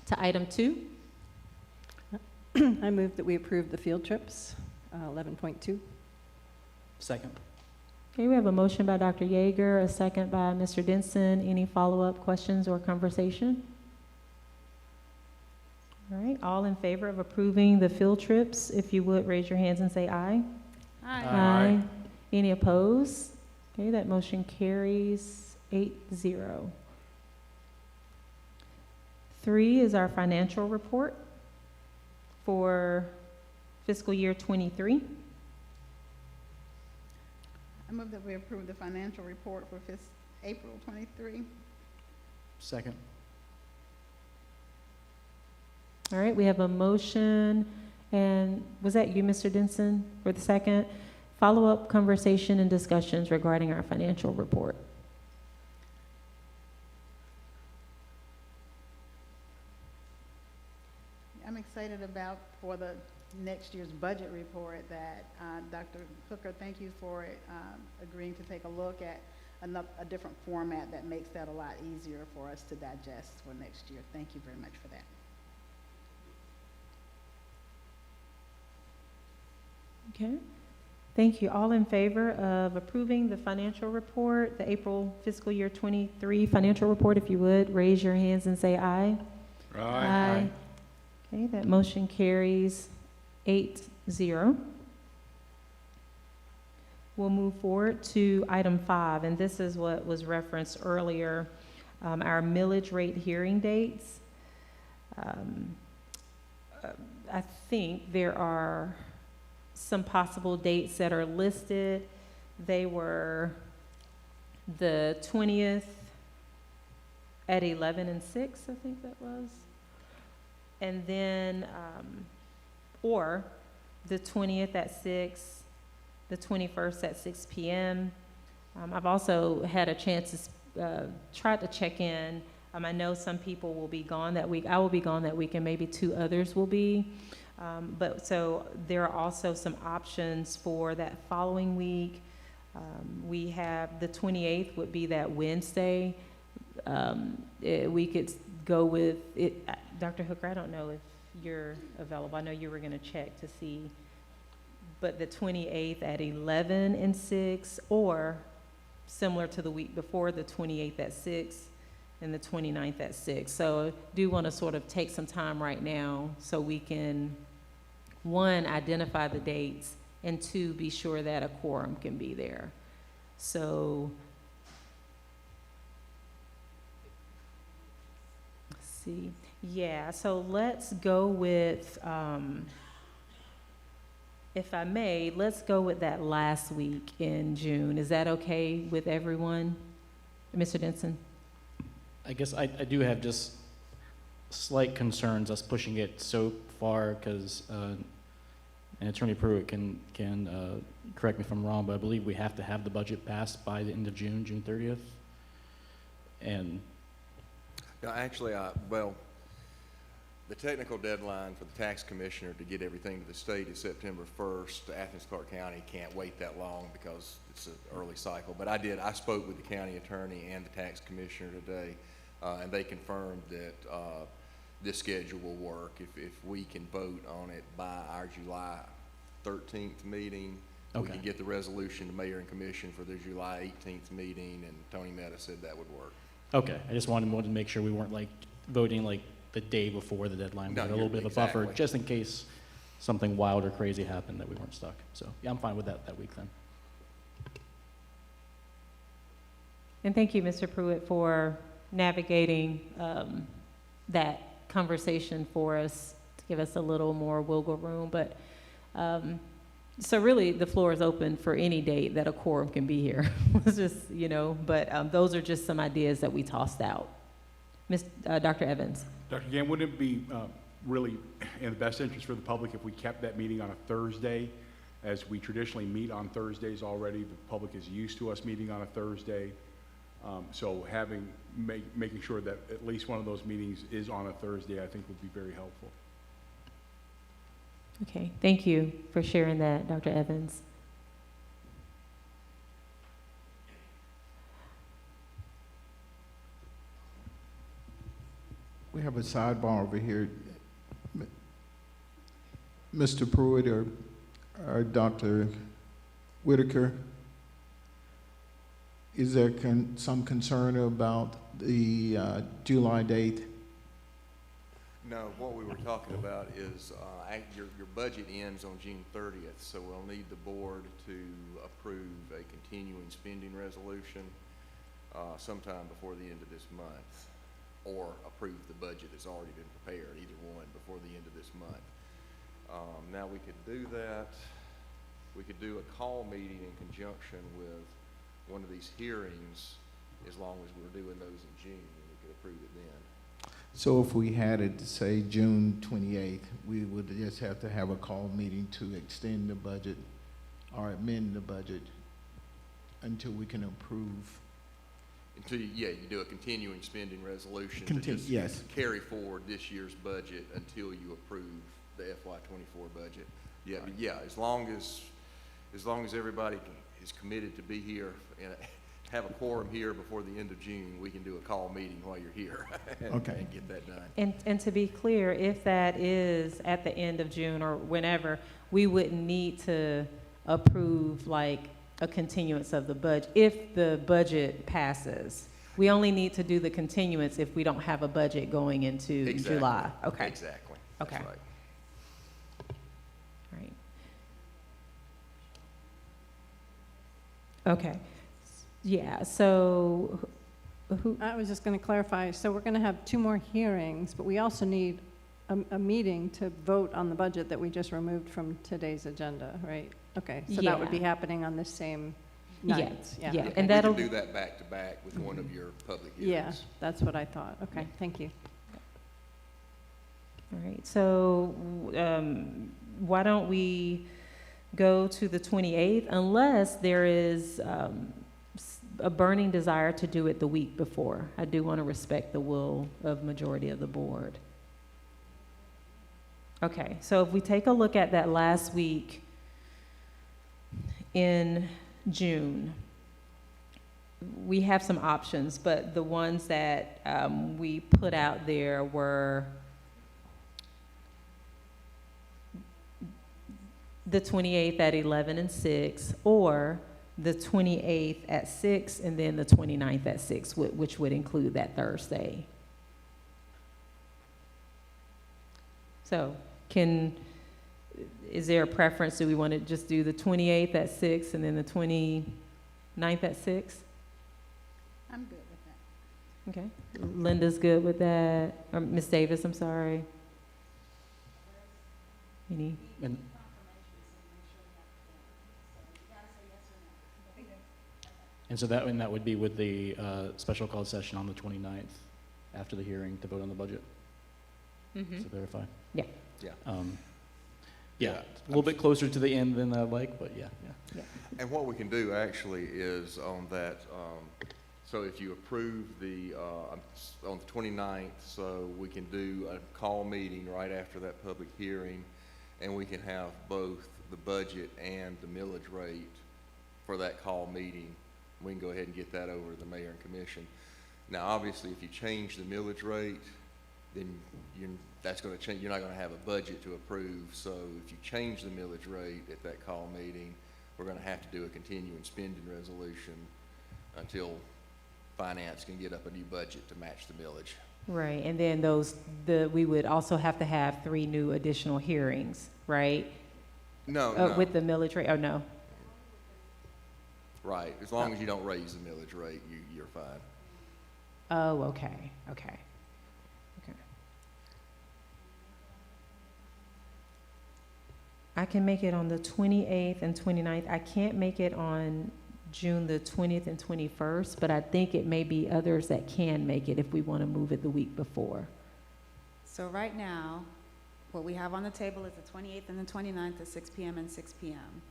to item 2. I move that we approve the field trips, 11.2. Second. Okay, we have a motion by Dr. Yeager, a second by Mr. Denson. Any follow-up questions or conversation? All right, all in favor of approving the field trips, if you would raise your hands and say aye. Aye. Aye. Any opposed? Okay, that motion carries 8-0. 3 is our financial report for fiscal year 23. I move that we approve the financial report for April 23. Second. All right, we have a motion, and was that you, Mr. Denson, for the second? Follow-up conversation and discussions regarding our financial report. I'm excited about for the next year's budget report that Dr. Hooker, thank you for agreeing to take a look at a different format that makes that a lot easier for us to digest for next year. Thank you very much for that. Okay, thank you. All in favor of approving the financial report, the April fiscal year 23 financial report, if you would, raise your hands and say aye. Aye. Aye. Okay, that motion carries 8-0. We'll move forward to item 5, and this is what was referenced earlier, our millage rate hearing dates. I think there are some possible dates that are listed. They were the 20th at 11 and 6, I think that was. And then, or the 20th at 6, the 21st at 6 p.m. I've also had a chance to try to check in. I know some people will be gone that week. I will be gone that week, and maybe 2 others will be. But so there are also some options for that following week. We have the 28th would be that Wednesday. We could go with it. Dr. Hooker, I don't know if you're available. I know you were going to check to see. But the 28th at 11 and 6, or similar to the week before, the 28th at 6 and the 29th at 6. So I do want to sort of take some time right now so we can, 1, identify the dates, and 2, be sure that a quorum can be there. So, let's see. Yeah, so let's go with, if I may, let's go with that last week in June. Is that okay with everyone? Mr. Denson? I guess I do have just slight concerns us pushing it so far, because and Attorney Pruitt can correct me if I'm wrong, but I believe we have to have the budget passed by the end of June, June 30th. And no, actually, well, the technical deadline for the tax commissioner to get everything to the state is September 1st. Athens Clarke County can't wait that long because it's an early cycle. But I spoke with the county attorney and the tax commissioner today, and they confirmed that this schedule will work. If we can vote on it by our July 13th meeting, we can get the resolution to mayor and commission for the July 18th meeting, and Tony Meta said that would work. okay, I just wanted to make sure we weren't like voting like the day before the deadline. We had a little bit of a buffer just in case something wild or crazy happened that we weren't stuck. So yeah, I'm fine with that week then. And thank you, Mr. Pruitt, for navigating that conversation for us to give us a little more wiggle room. But so really the floor is open for any date that a quorum can be here. It's just, but those are just some ideas that we tossed out. Dr. Evans. Dr. Gann, wouldn't it be really in the best interest for the public if we kept that meeting on a Thursday, as we traditionally meet on Thursdays already? The public is used to us meeting on a Thursday. So making sure that at least one of those meetings is on a Thursday, I think would be very helpful. Okay, thank you for sharing that, Dr. Evans. We have a sidebar over here. Mr. Pruitt or Dr. Whitaker, is there some concern about the July date? No, what we were talking about is your budget ends on June 30th, so we'll need the board to approve a continuing spending resolution sometime before the end of this month, or approve the budget that's already been prepared, either one, before the end of this month. Now we could do that. We could do a call meeting in conjunction with one of these hearings, as long as we're doing those in June, and we could approve it then. So if we had it, say, June 28th, we would just have to have a call meeting to extend the budget or amend the budget until we can approve. Until you do a continuing spending resolution to just yes. carry forward this year's budget until you approve the FY24 budget. Yeah, right. But yeah, as long as everybody is committed to be here and have a quorum here before the end of June, we can do a call meeting while you're here and get that done. And to be clear, if that is at the end of June or whenever, we wouldn't need to approve like a continuance of the budget if the budget passes. We only need to do the continuance if we don't have a budget going into July. Okay. Exactly. Okay. That's right. Okay. Yeah, so I was just going to clarify. So we're going to have 2 more hearings, but we also need a meeting to vote on the budget that we just removed from today's agenda, right? Okay, so that would be Yeah. happening on this same Yeah, night? yeah. Okay. And We that'll- can do that back to back with one of your public Yeah, hearings. that's what I thought. Okay, thank you. All right, so why don't we go to the 28th unless there is a burning desire to do it the week before. I do want to respect the will of majority of the board. Okay, so if we take a look at that last week in June, we have some options, but the ones that we put out there were the 28th at 11 and 6, or the 28th at 6, and then the 29th at 6, which would include that Thursday. So is there a preference? Do we want to just do the 28th at 6 and then the 29th at 6? I'm good with that. Okay. Linda's good with that. Or Ms. Davis, I'm sorry. Any? And so that would be with the special call session on the 29th, after the hearing, to vote on the budget, to verify. Yeah. Yeah. Yeah, a little bit closer to the end than I'd like, but yeah. And what we can do actually is on that, so if you approve on the 29th, so we can do a call meeting right after that public hearing, and we can have both the budget and the millage rate for that call meeting. We can go ahead and get that over to the mayor and commission. Now, obviously, if you change the millage rate, then that's going to change. You're not going to have a budget to approve. So if you change the millage rate at that call meeting, we're going to have to do a continuing spending resolution until finance can get up a new budget to match the millage. Right, and then we would also have to have 3 new additional hearings, right? No. With the military, or no? Right. As long as you don't raise the millage rate, you're fine. Oh, okay. I can make it on the 28th and 29th. I can't make it on June the 20th and 21st, but I think it may be others that can make it if we want to move it the week before. So right now, what we have on the table is the 28th and the 29th at 6 p.m. and 6 p.m.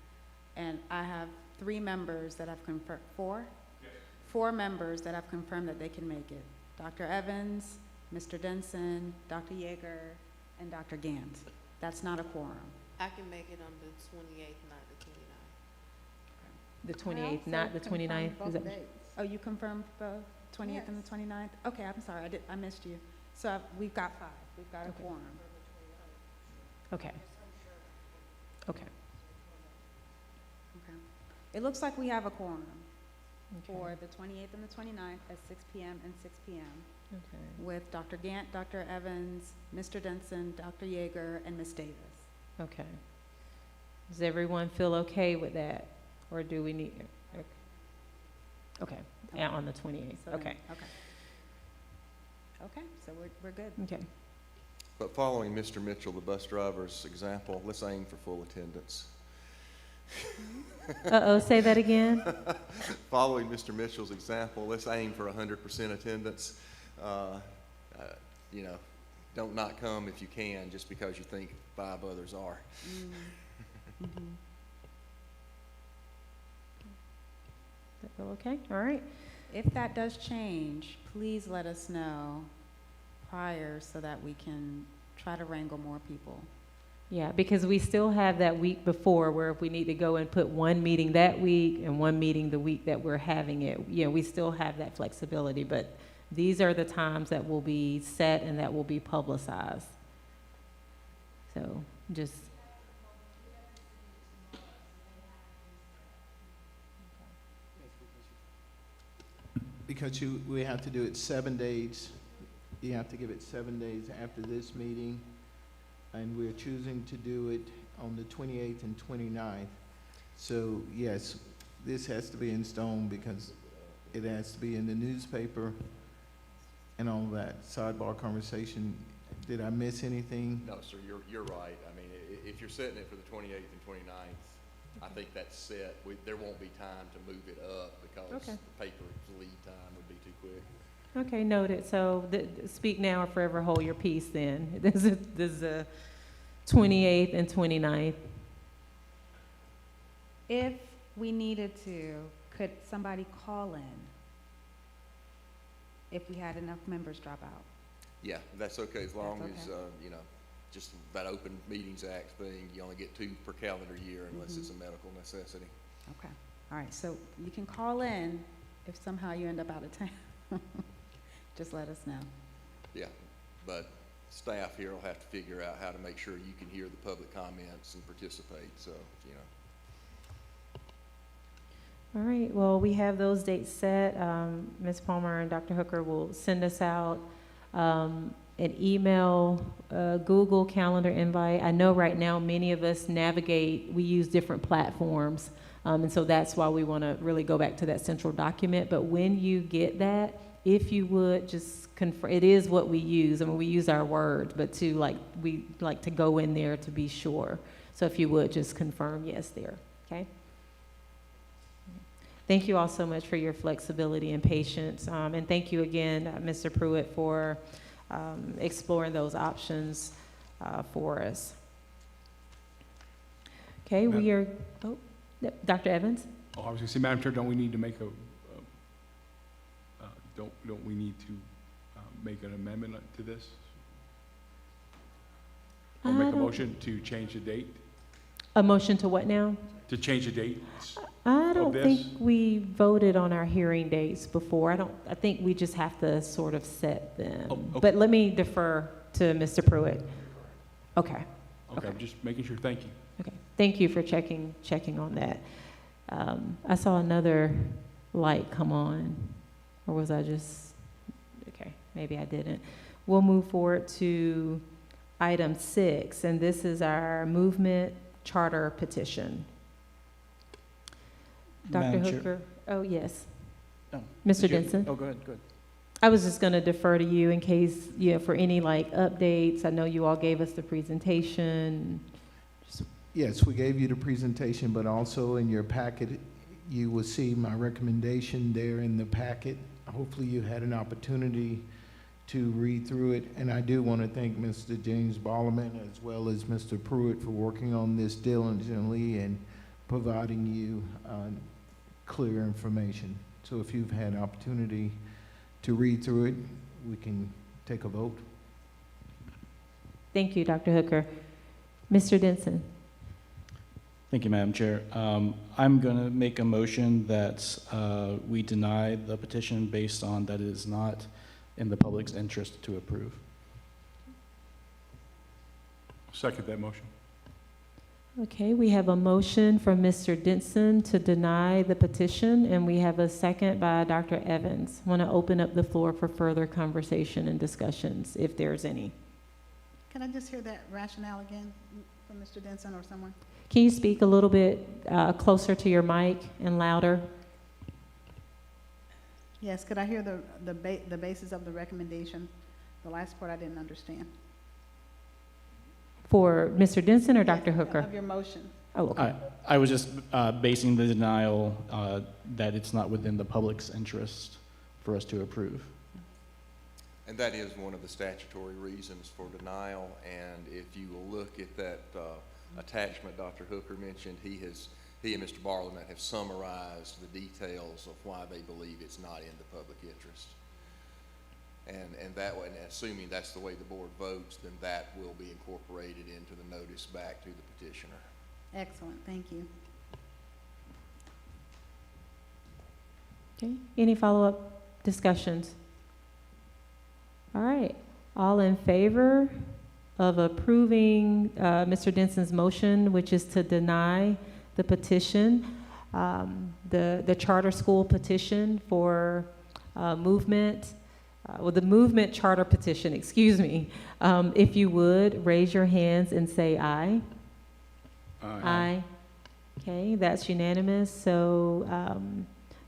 And I have 3 members that have confirmed, 4? Yes. 4 members that have confirmed that they can make it. Dr. Evans, Mr. Denson, Dr. Yeager, and Dr. Gant. That's not a quorum. I can make it on the 28th, not the 29th. The 28th, not the 29th? Is that? Oh, you confirmed both, 28th and the 29th? Okay, I'm sorry, I missed you. So we've got 5. We've got a quorum. Okay. It looks like we have a quorum Okay. for the 28th and the 29th at 6 p.m. and 6 p.m. Okay. with Dr. Gant, Dr. Evans, Mr. Denson, Dr. Yeager, and Ms. Davis. Okay. Does everyone feel okay with that? Or do we need, okay, yeah, on the 28th, So then- okay. Okay, so we're good. Okay. But following Mr. Mitchell, the bus driver's example, let's aim for full attendance. Uh-oh, say that again? Following Mr. Mitchell's example, let's aim for 100% attendance. Don't not come if you can, just because you think 5 others are. That feel okay? All right. If that does change, please let us know prior so that we can try to wrangle more people. Yeah, because we still have that week before where if we need to go and put one meeting that week and one meeting the week that we're having it, we still have that flexibility, but these are the times that will be set and that will be publicized. So just. Because we have to do it 7 days. You have to give it 7 days after this meeting. And we're choosing to do it on the 28th and 29th. So yes, this has to be in stone because it has to be in the newspaper and all that. Sidebar conversation, Did I miss anything? No, sir, you're right. I mean, if you're setting it for the 28th and 29th, I think that's set. There won't be time to move it up because Okay. the paper's lead time would be too quick. Okay, noted. So speak now or forever hold your peace then. This is the 28th and 29th. If we needed to, could somebody call in if we had enough members drop out? Yeah, that's okay, as long That's as, okay. you know, just that Open Meetings Act thing, you only get 2 per calendar year unless it's a medical necessity. Okay, all right, so you can call in if somehow you end up out of town. Just let us know. Yeah, but staff here will have to figure out how to make sure you can hear the public comments and participate, so, you know. All right, well, we have those dates set. Ms. Palmer and Dr. Hooker will send us out an email, Google Calendar invite. I know right now many of us we use different platforms, and so that's why we want to really go back to that central document. But when you get that, if you would just confirm, it is what we use. I mean, we use our words, but we like to go in there to be sure. So if you would just confirm yes there, okay? Thank you all so much for your flexibility and patience. And thank you again, Mr. Pruitt, for exploring those options for us. Okay, we are, Dr. Evans? Oh, I was gonna say, Madam Chair, don't we need to make don't we need to make an amendment to this? Or make a motion to change the date? A motion to what now? To change the date? I don't think we voted on our hearing dates before. I think we just have to sort of set them. Oh, okay. But let me defer to Mr. Pruitt. Okay. Okay, I'm just making sure, thank you. Okay, thank you for checking on that. I saw another light come on, or was I just, okay, maybe I didn't. We'll move forward to item 6, and this is our movement charter petition. Dr. Hooker, oh, yes. Oh, Mr. Denson? Oh, go ahead, go ahead. I was just going to defer to you in case, for any updates. I know you all gave us the presentation. Yes, we gave you the presentation, but also in your packet, you will see my recommendation there in the packet. Hopefully you had an opportunity to read through it. And I do want to thank Mr. James Ballerman as well as Mr. Pruitt for working on this diligently and providing you clear information. So if you've had opportunity to read through it, we can take a vote. Thank you, Dr. Hooker. Mr. Denson. Thank you, Madam Chair. I'm going to make a motion that we deny the petition based on that it is not in the public's interest to approve. Second that motion. Okay, we have a motion from Mr. Denson to deny the petition, and we have a second by Dr. Evans. I want to open up the floor for further conversation and discussions, if there's any. Can I just hear that rationale again from Mr. Denson or someone? Can you speak a little bit closer to your mic and louder? Yes, could I hear the basis of the recommendation? The last part I didn't understand. For Mr. Denson or Dr. Hooker? Of your motion. Oh, okay. I was just basing the denial that it's not within the public's interest for us to approve. And that is one of the statutory reasons for denial. And if you will look at that attachment Dr. Hooker mentioned, he and Mr. Barlowman have summarized the details of why they believe it's not in the public interest. And that way, and assuming that's the way the board votes, then that will be incorporated into the notice back to the petitioner. Excellent, thank you. Okay, any follow-up discussions? All right, all in favor of approving Mr. Denson's motion, which is to deny the petition, the charter school petition for movement, the movement charter petition, excuse me. If you would, raise your hands and say aye. Aye. Aye. Okay, that's unanimous. So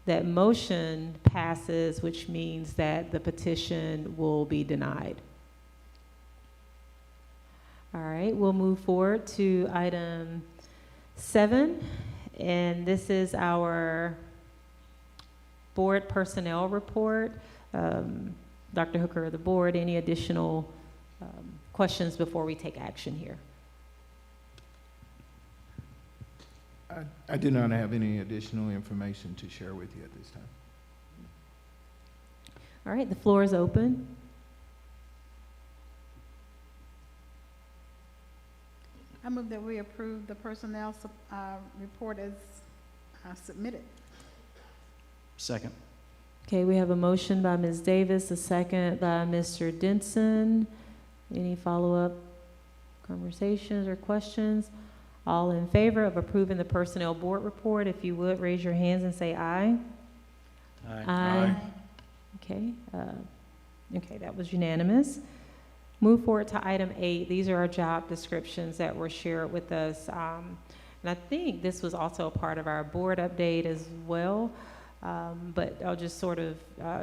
that motion passes, which means that the petition will be denied. All right, we'll move forward to item 7, and this is our board personnel report. Dr. Hooker of the board, any additional questions before we take action here? I do not have any additional information to share with you at this time. All right, the floor is open. I move that we approve the personnel report as submitted. Second. Okay, we have a motion by Ms. Davis, a second by Mr. Denson. Any follow-up conversations or questions? All in favor of approving the personnel board report, if you would, raise your hands and say aye. Aye. Aye. Okay, okay, that was unanimous. Move forward to item 8. These are our job descriptions that were shared with us. And I think this was also a part of our board update as well. But I'll just sort of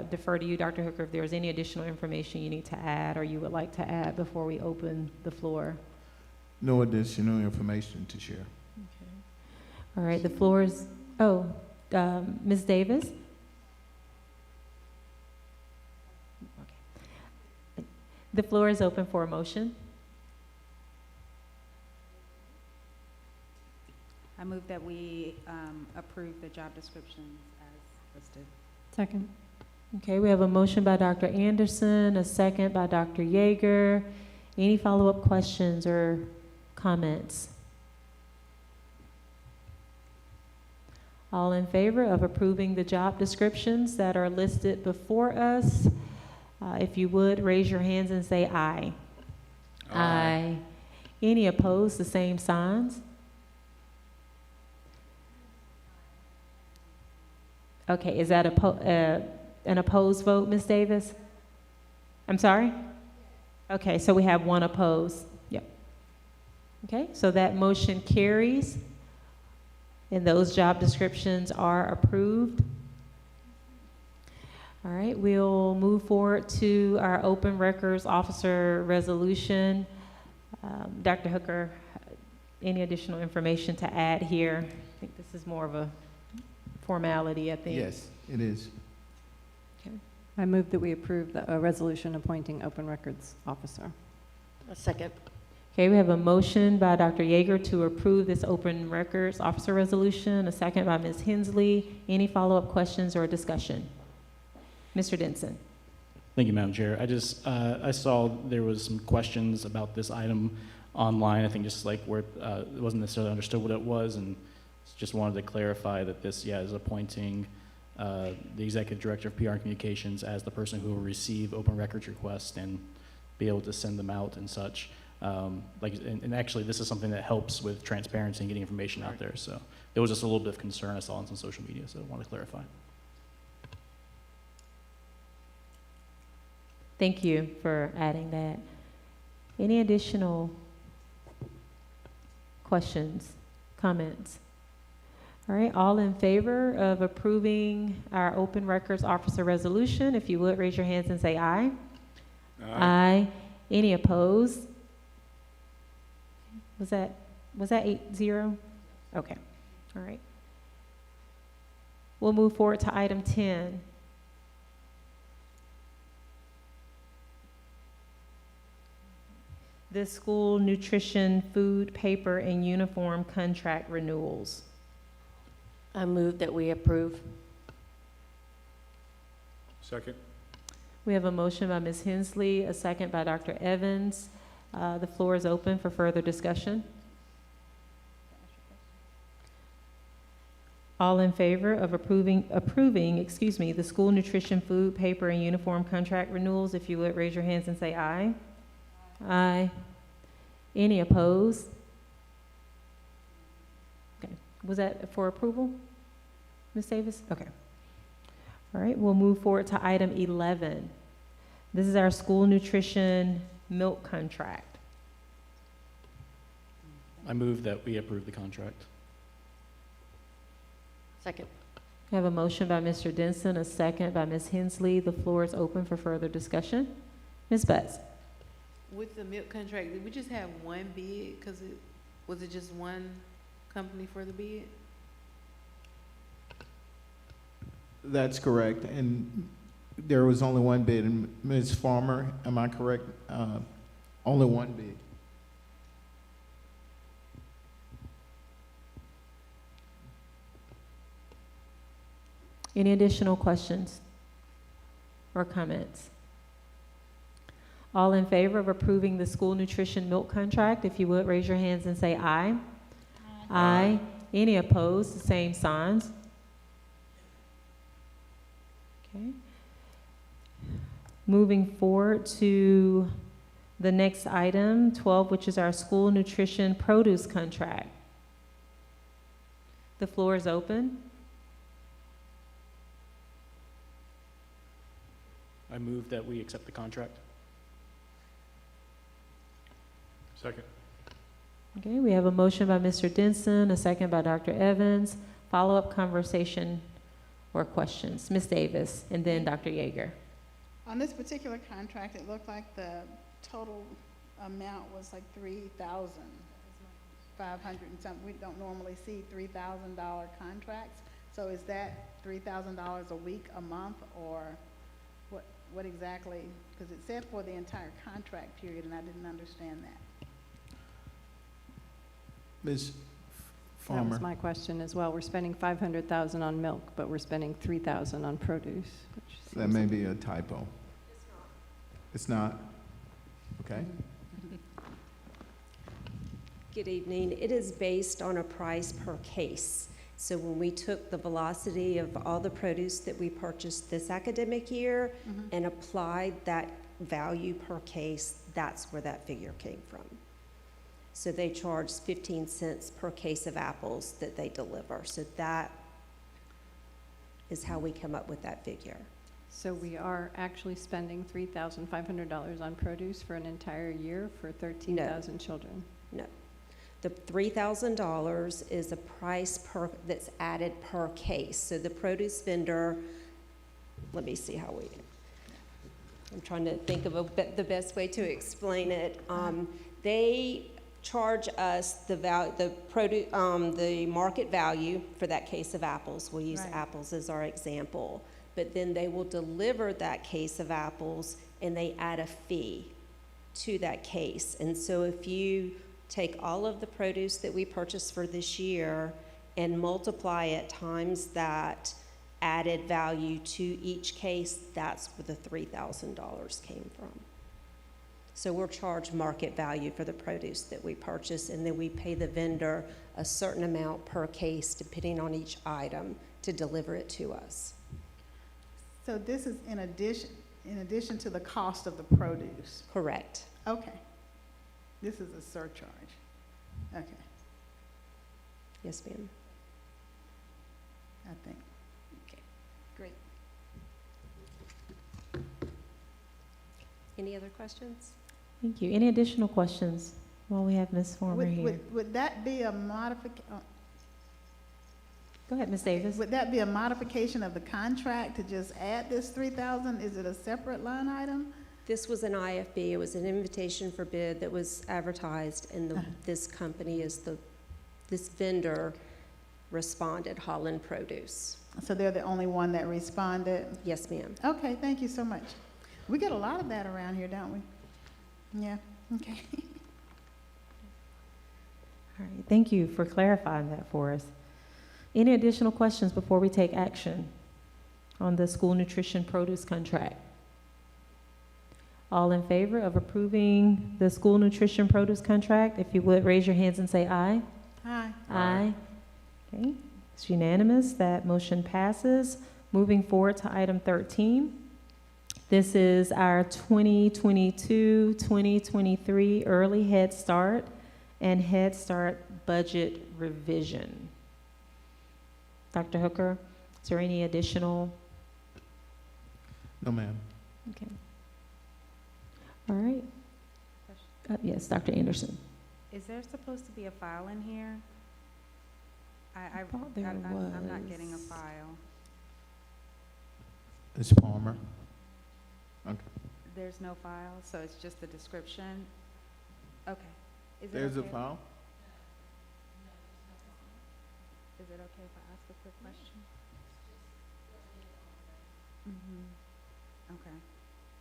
defer to you, Dr. Hooker, if there's any additional information you need to add or you would like to add before we open the floor. No additional information to share. Okay. All right, the floor is, Ms. Davis? Okay. The floor is open for a motion. I move that we approve the job descriptions as listed. Second. Okay, we have a motion by Dr. Anderson, a second by Dr. Yeager. Any follow-up questions or comments? All in favor of approving the job descriptions that are listed before us? If you would, raise your hands and say aye. Aye. Any opposed, the same signs? Okay, is that an opposed vote, Ms. Davis? I'm sorry? Okay, so we have one opposed. Yep. Okay, so that motion carries, and those job descriptions are approved. All right, we'll move forward to our open records officer resolution. Dr. Hooker, any additional information to add here? I think this is more of a formality, I think. Yes, it is. Okay. I move that we approve the resolution appointing open records officer. A second. Okay, we have a motion by Dr. Yeager to approve this open records officer resolution, a second by Ms. Hensley. Any follow-up questions or discussion? Mr. Denson. Thank you, Madam Chair. I saw there was some questions about this item online. I think just like where it wasn't necessarily understood what it was, and just wanted to clarify that this, is appointing the Executive Director of PR and Communications as the person who will receive open records requests and be able to send them out and such. And actually, this is something that helps with transparency and getting information out there. So there was just a little bit of concern I saw on some social media, so I wanted to clarify. Thank you for adding that. Any additional questions, comments? All right, all in favor of approving our open records officer resolution, if you would, raise your hands and say aye. Aye. Any opposed? Was that 8-0? Okay, all right. We'll move forward to item 10. The school nutrition, food, paper, and uniform contract renewals. I move that we approve. Second. We have a motion by Ms. Hensley, a second by Dr. Evans. The floor is open for further discussion. All in favor of approving, the school nutrition, food, paper, and uniform contract renewals, if you would, raise your hands and say aye. Aye. Any opposed? Okay. Was that for approval, Ms. Davis? Okay. All right, we'll move forward to item 11. This is our school nutrition milk contract. I move that we approve the contract. Second. I have a motion by Mr. Denson, a second by Ms. Hensley. The floor is open for further discussion. Ms. Butts. With the milk contract, did we just have one bid? Was it just one company for the bid? That's correct, and there was only one bid. And Ms. Farmer, am I correct? Only one bid. Any additional questions or comments? All in favor of approving the school nutrition milk contract, if you would, raise your hands and say aye. Aye. Any opposed, the same signs. Okay. Moving forward to the next item, 12, which is our school nutrition produce contract. The floor is open. I move that we accept the contract. Second. Okay, we have a motion by Mr. Denson, a second by Dr. Evans. Follow-up conversation or questions? Ms. Davis, and then Dr. Yeager. On this particular contract, it looked like the total amount was like $3,500 and something. We don't normally see $3,000 contracts. So is that $3,000 a week, a month, or what exactly? Because it said for the entire contract period, and I didn't understand that. Ms. That Farmer. was my question as well. We're spending $500,000 on milk, but we're spending $3,000 on produce. That may be a typo. It's not? Okay. Good evening. It is based on a price per case. So when we took the velocity of all the produce that we purchased this academic year and applied that value per case, that's where that figure came from. So they charge 15 cents per case of apples that they deliver. So that is how we come up with that figure. So we are actually spending $3,500 on produce for an entire year for 13,000 children? No. The $3,000 is a price that's added per case. So the produce vendor, let me see how I'm trying to think of the best way to explain it. They charge us the market value for that case of apples. We'll use apples as our example. But then they will deliver that case of apples and they add a fee to that case. And so if you take all of the produce that we purchased for this year and multiply it times that added value to each case, that's where the $3,000 came from. So we're charged market value for the produce that we purchase, and then we pay the vendor a certain amount per case depending on each item to deliver it to us. So this is in addition to the cost of the produce? Correct. Okay. This is a surcharge. Okay. Yes, ma'am. I think. Okay, great. Any other questions? Thank you. Any additional questions while we have Ms. Farmer here? Would that be a modification? Go ahead, Ms. Davis. Would that be a modification of the contract to just add this $3,000? Is it a separate line item? This was an IFB. It was an invitation for bid that was advertised, and this company this vendor responded, Holland Produce. So they're the only one that responded? Yes, ma'am. Okay, thank you so much. We get a lot of that around here, don't we? Yeah, okay. All right, thank you for clarifying that for us. Any additional questions before we take action on the school nutrition produce contract? All in favor of approving the school nutrition produce contract, if you would raise your hands and say aye. Aye. Aye. Okay, it's unanimous. That motion passes. Moving forward to item 13. This is our 2022-2023 Early Head Start and Head Start budget revision. Dr. Hooker, is there any additional? No, ma'am. Okay. All right. Yes, Dr. Anderson. Is there supposed to be a file in here? I thought there I'm not was. getting a file. Ms. Palmer. Okay. There's no file, so it's just the description? Okay. Is it There's a okay- file? Is it okay if I ask a quick question? Mm-hmm. Okay.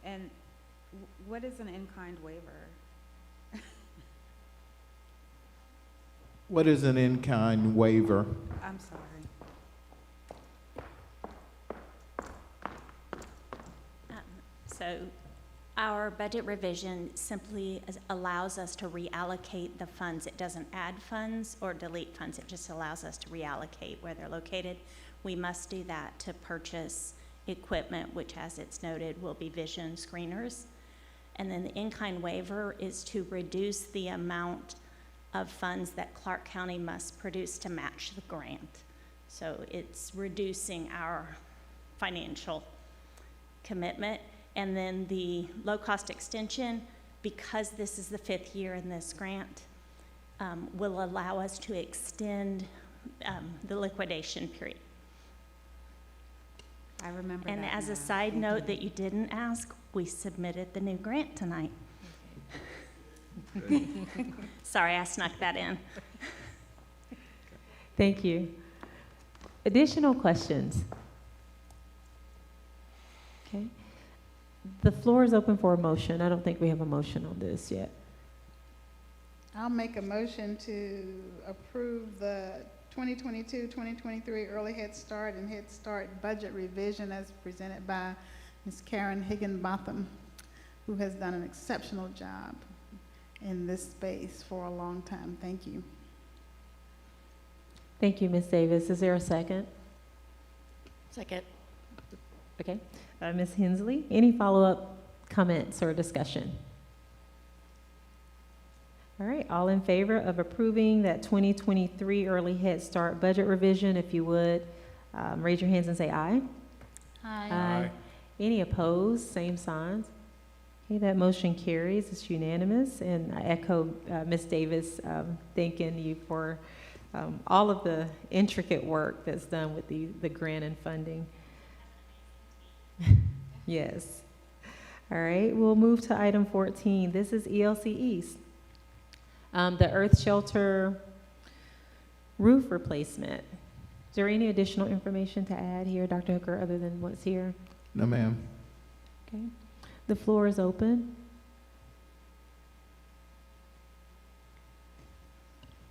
And what is an in-kind waiver? What is an in-kind waiver? I'm sorry. So our budget revision simply allows us to reallocate the funds. It doesn't add funds or delete funds. It just allows us to reallocate where they're located. We must do that to purchase equipment, which, as it's noted, will be vision screeners. And then the in-kind waiver is to reduce the amount of funds that Clark County must produce to match the grant. So it's reducing our financial commitment. And then the low-cost extension, because this is the 5th year in this grant, will allow us to extend the liquidation period. I remember And that as now. a side Thank note you. that you didn't ask, we submitted the new grant tonight. Sorry, I snuck that in. Thank you. Additional questions? Okay. The floor is open for a motion. I don't think we have a motion on this yet. I'll make a motion to approve the 2022-2023 Early Head Start and Head Start budget revision as presented by Ms. Karen Higginbotham, who has done an exceptional job in this space for a long time. Thank you. Thank you, Ms. Davis. Is there a second? Second. Okay. Ms. Hensley, any follow-up comments or discussion? All right, all in favor of approving that 2023 Early Head Start budget revision, if you would, raise your hands and say aye. Aye. Aye. Any opposed? Same signs. Okay, that motion carries. It's unanimous. And I echo Ms. Davis thanking you for all of the intricate work that's done with the grant and funding. Yes. All right, we'll move to item 14. This is ELC East. The earth shelter roof replacement. Is there any additional information to add here, Dr. Hooker, other than what's here? No, ma'am. Okay. The floor is open.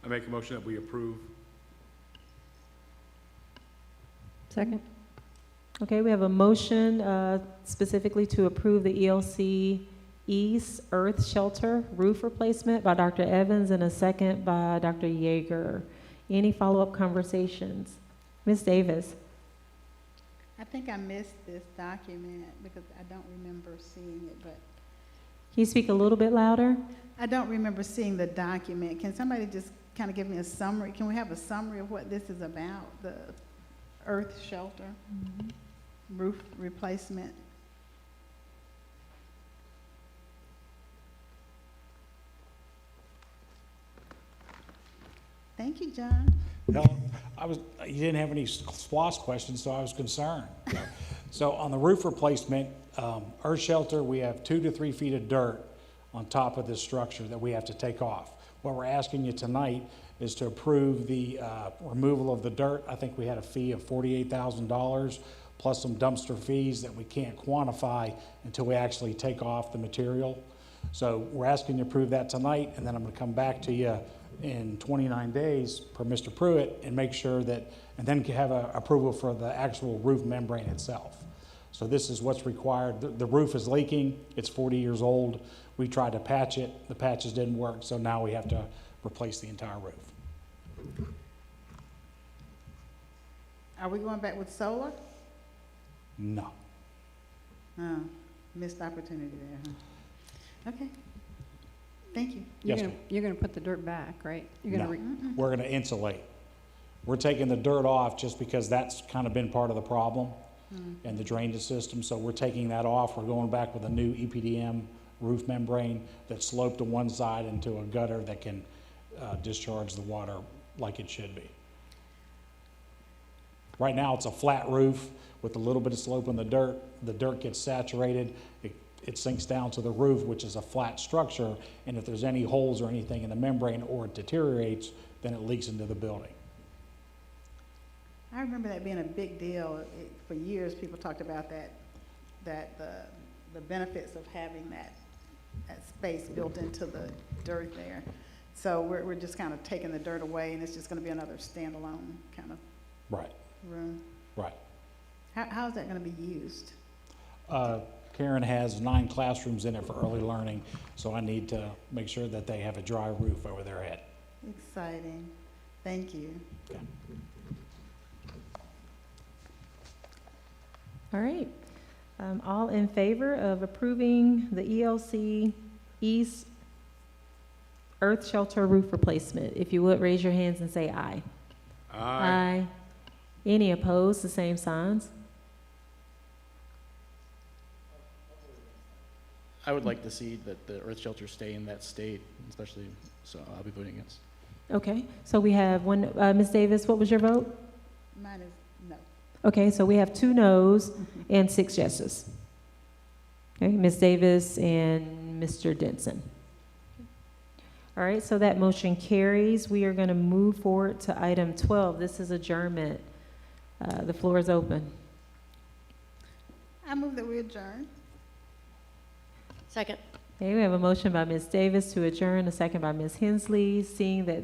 I make a motion that we approve. Second. Okay, we have a motion specifically to approve the ELC East Earth Shelter roof replacement by Dr. Evans and a second by Dr. Yeager. Any follow-up conversations? Ms. Davis? I think I missed this document because I don't remember seeing it, but Can you speak a little bit louder? I don't remember seeing the document. Can somebody just kind of give me a summary? Can we have a summary of what this is about, the earth shelter roof replacement? Thank you, John. No, you didn't have any SPOS questions, so I was concerned. So on the roof replacement, earth shelter, we have 2 to 3 feet of dirt on top of this structure that we have to take off. What we're asking you tonight is to approve the removal of the dirt. I think we had a fee of $48,000 plus some dumpster fees that we can't quantify until we actually take off the material. So we're asking you to approve that tonight, and then I'm gonna come back to you in 29 days per Mr. Pruitt and make sure that, and then have a approval for the actual roof membrane itself. So this is what's required. The roof is leaking. It's 40 years old. We tried to patch it. The patches didn't work, so now we have to replace the entire roof. Are we going back with solar? No. Oh, missed opportunity there, huh? Okay. Thank you. Yes, ma'am. You're gonna put the dirt back, right? You're gonna No. We're gonna insulate. We're taking the dirt off just because that's kind of been part of the problem and the drainage system. So we're taking that off. We're going back with a new EPDM roof membrane that's sloped to one side into a gutter that can discharge the water like it should be. Right now, it's a flat roof with a little bit of slope in the dirt. The dirt gets saturated. it sinks down to the roof, which is a flat structure, and if there's any holes or anything in the membrane or it deteriorates, then it leaks into the building. I remember that being a big deal. For years, people talked about that the benefits of having that space built into the dirt there. So we're just kind of taking the dirt away, and it's just going to be another standalone kind of Right, room. right. How is that going to be used? Karen has 9 classrooms in it for early learning, so I need to make sure that they have a dry roof over their head. Exciting. Thank you. Okay. All right. All in favor of approving the ELC East Earth Shelter Roof Replacement? If you would, raise your hands and say aye. Aye. Any opposed, the same signs? I would like to see that the earth shelters stay in that state, especially, so I'll be voting against. Okay, so we have one, Ms. Davis, what was your vote? Mine is no. Okay, so we have 2 noes and 6 yeses. Okay, Ms. Davis and Mr. Denson. All right, so that motion carries. We are going to move forward to item 12. This is adjournment. The floor is open. I move that we adjourn. Second. Okay, we have a motion by Ms. Davis to adjourn, a second by Ms. Hensley. Seeing that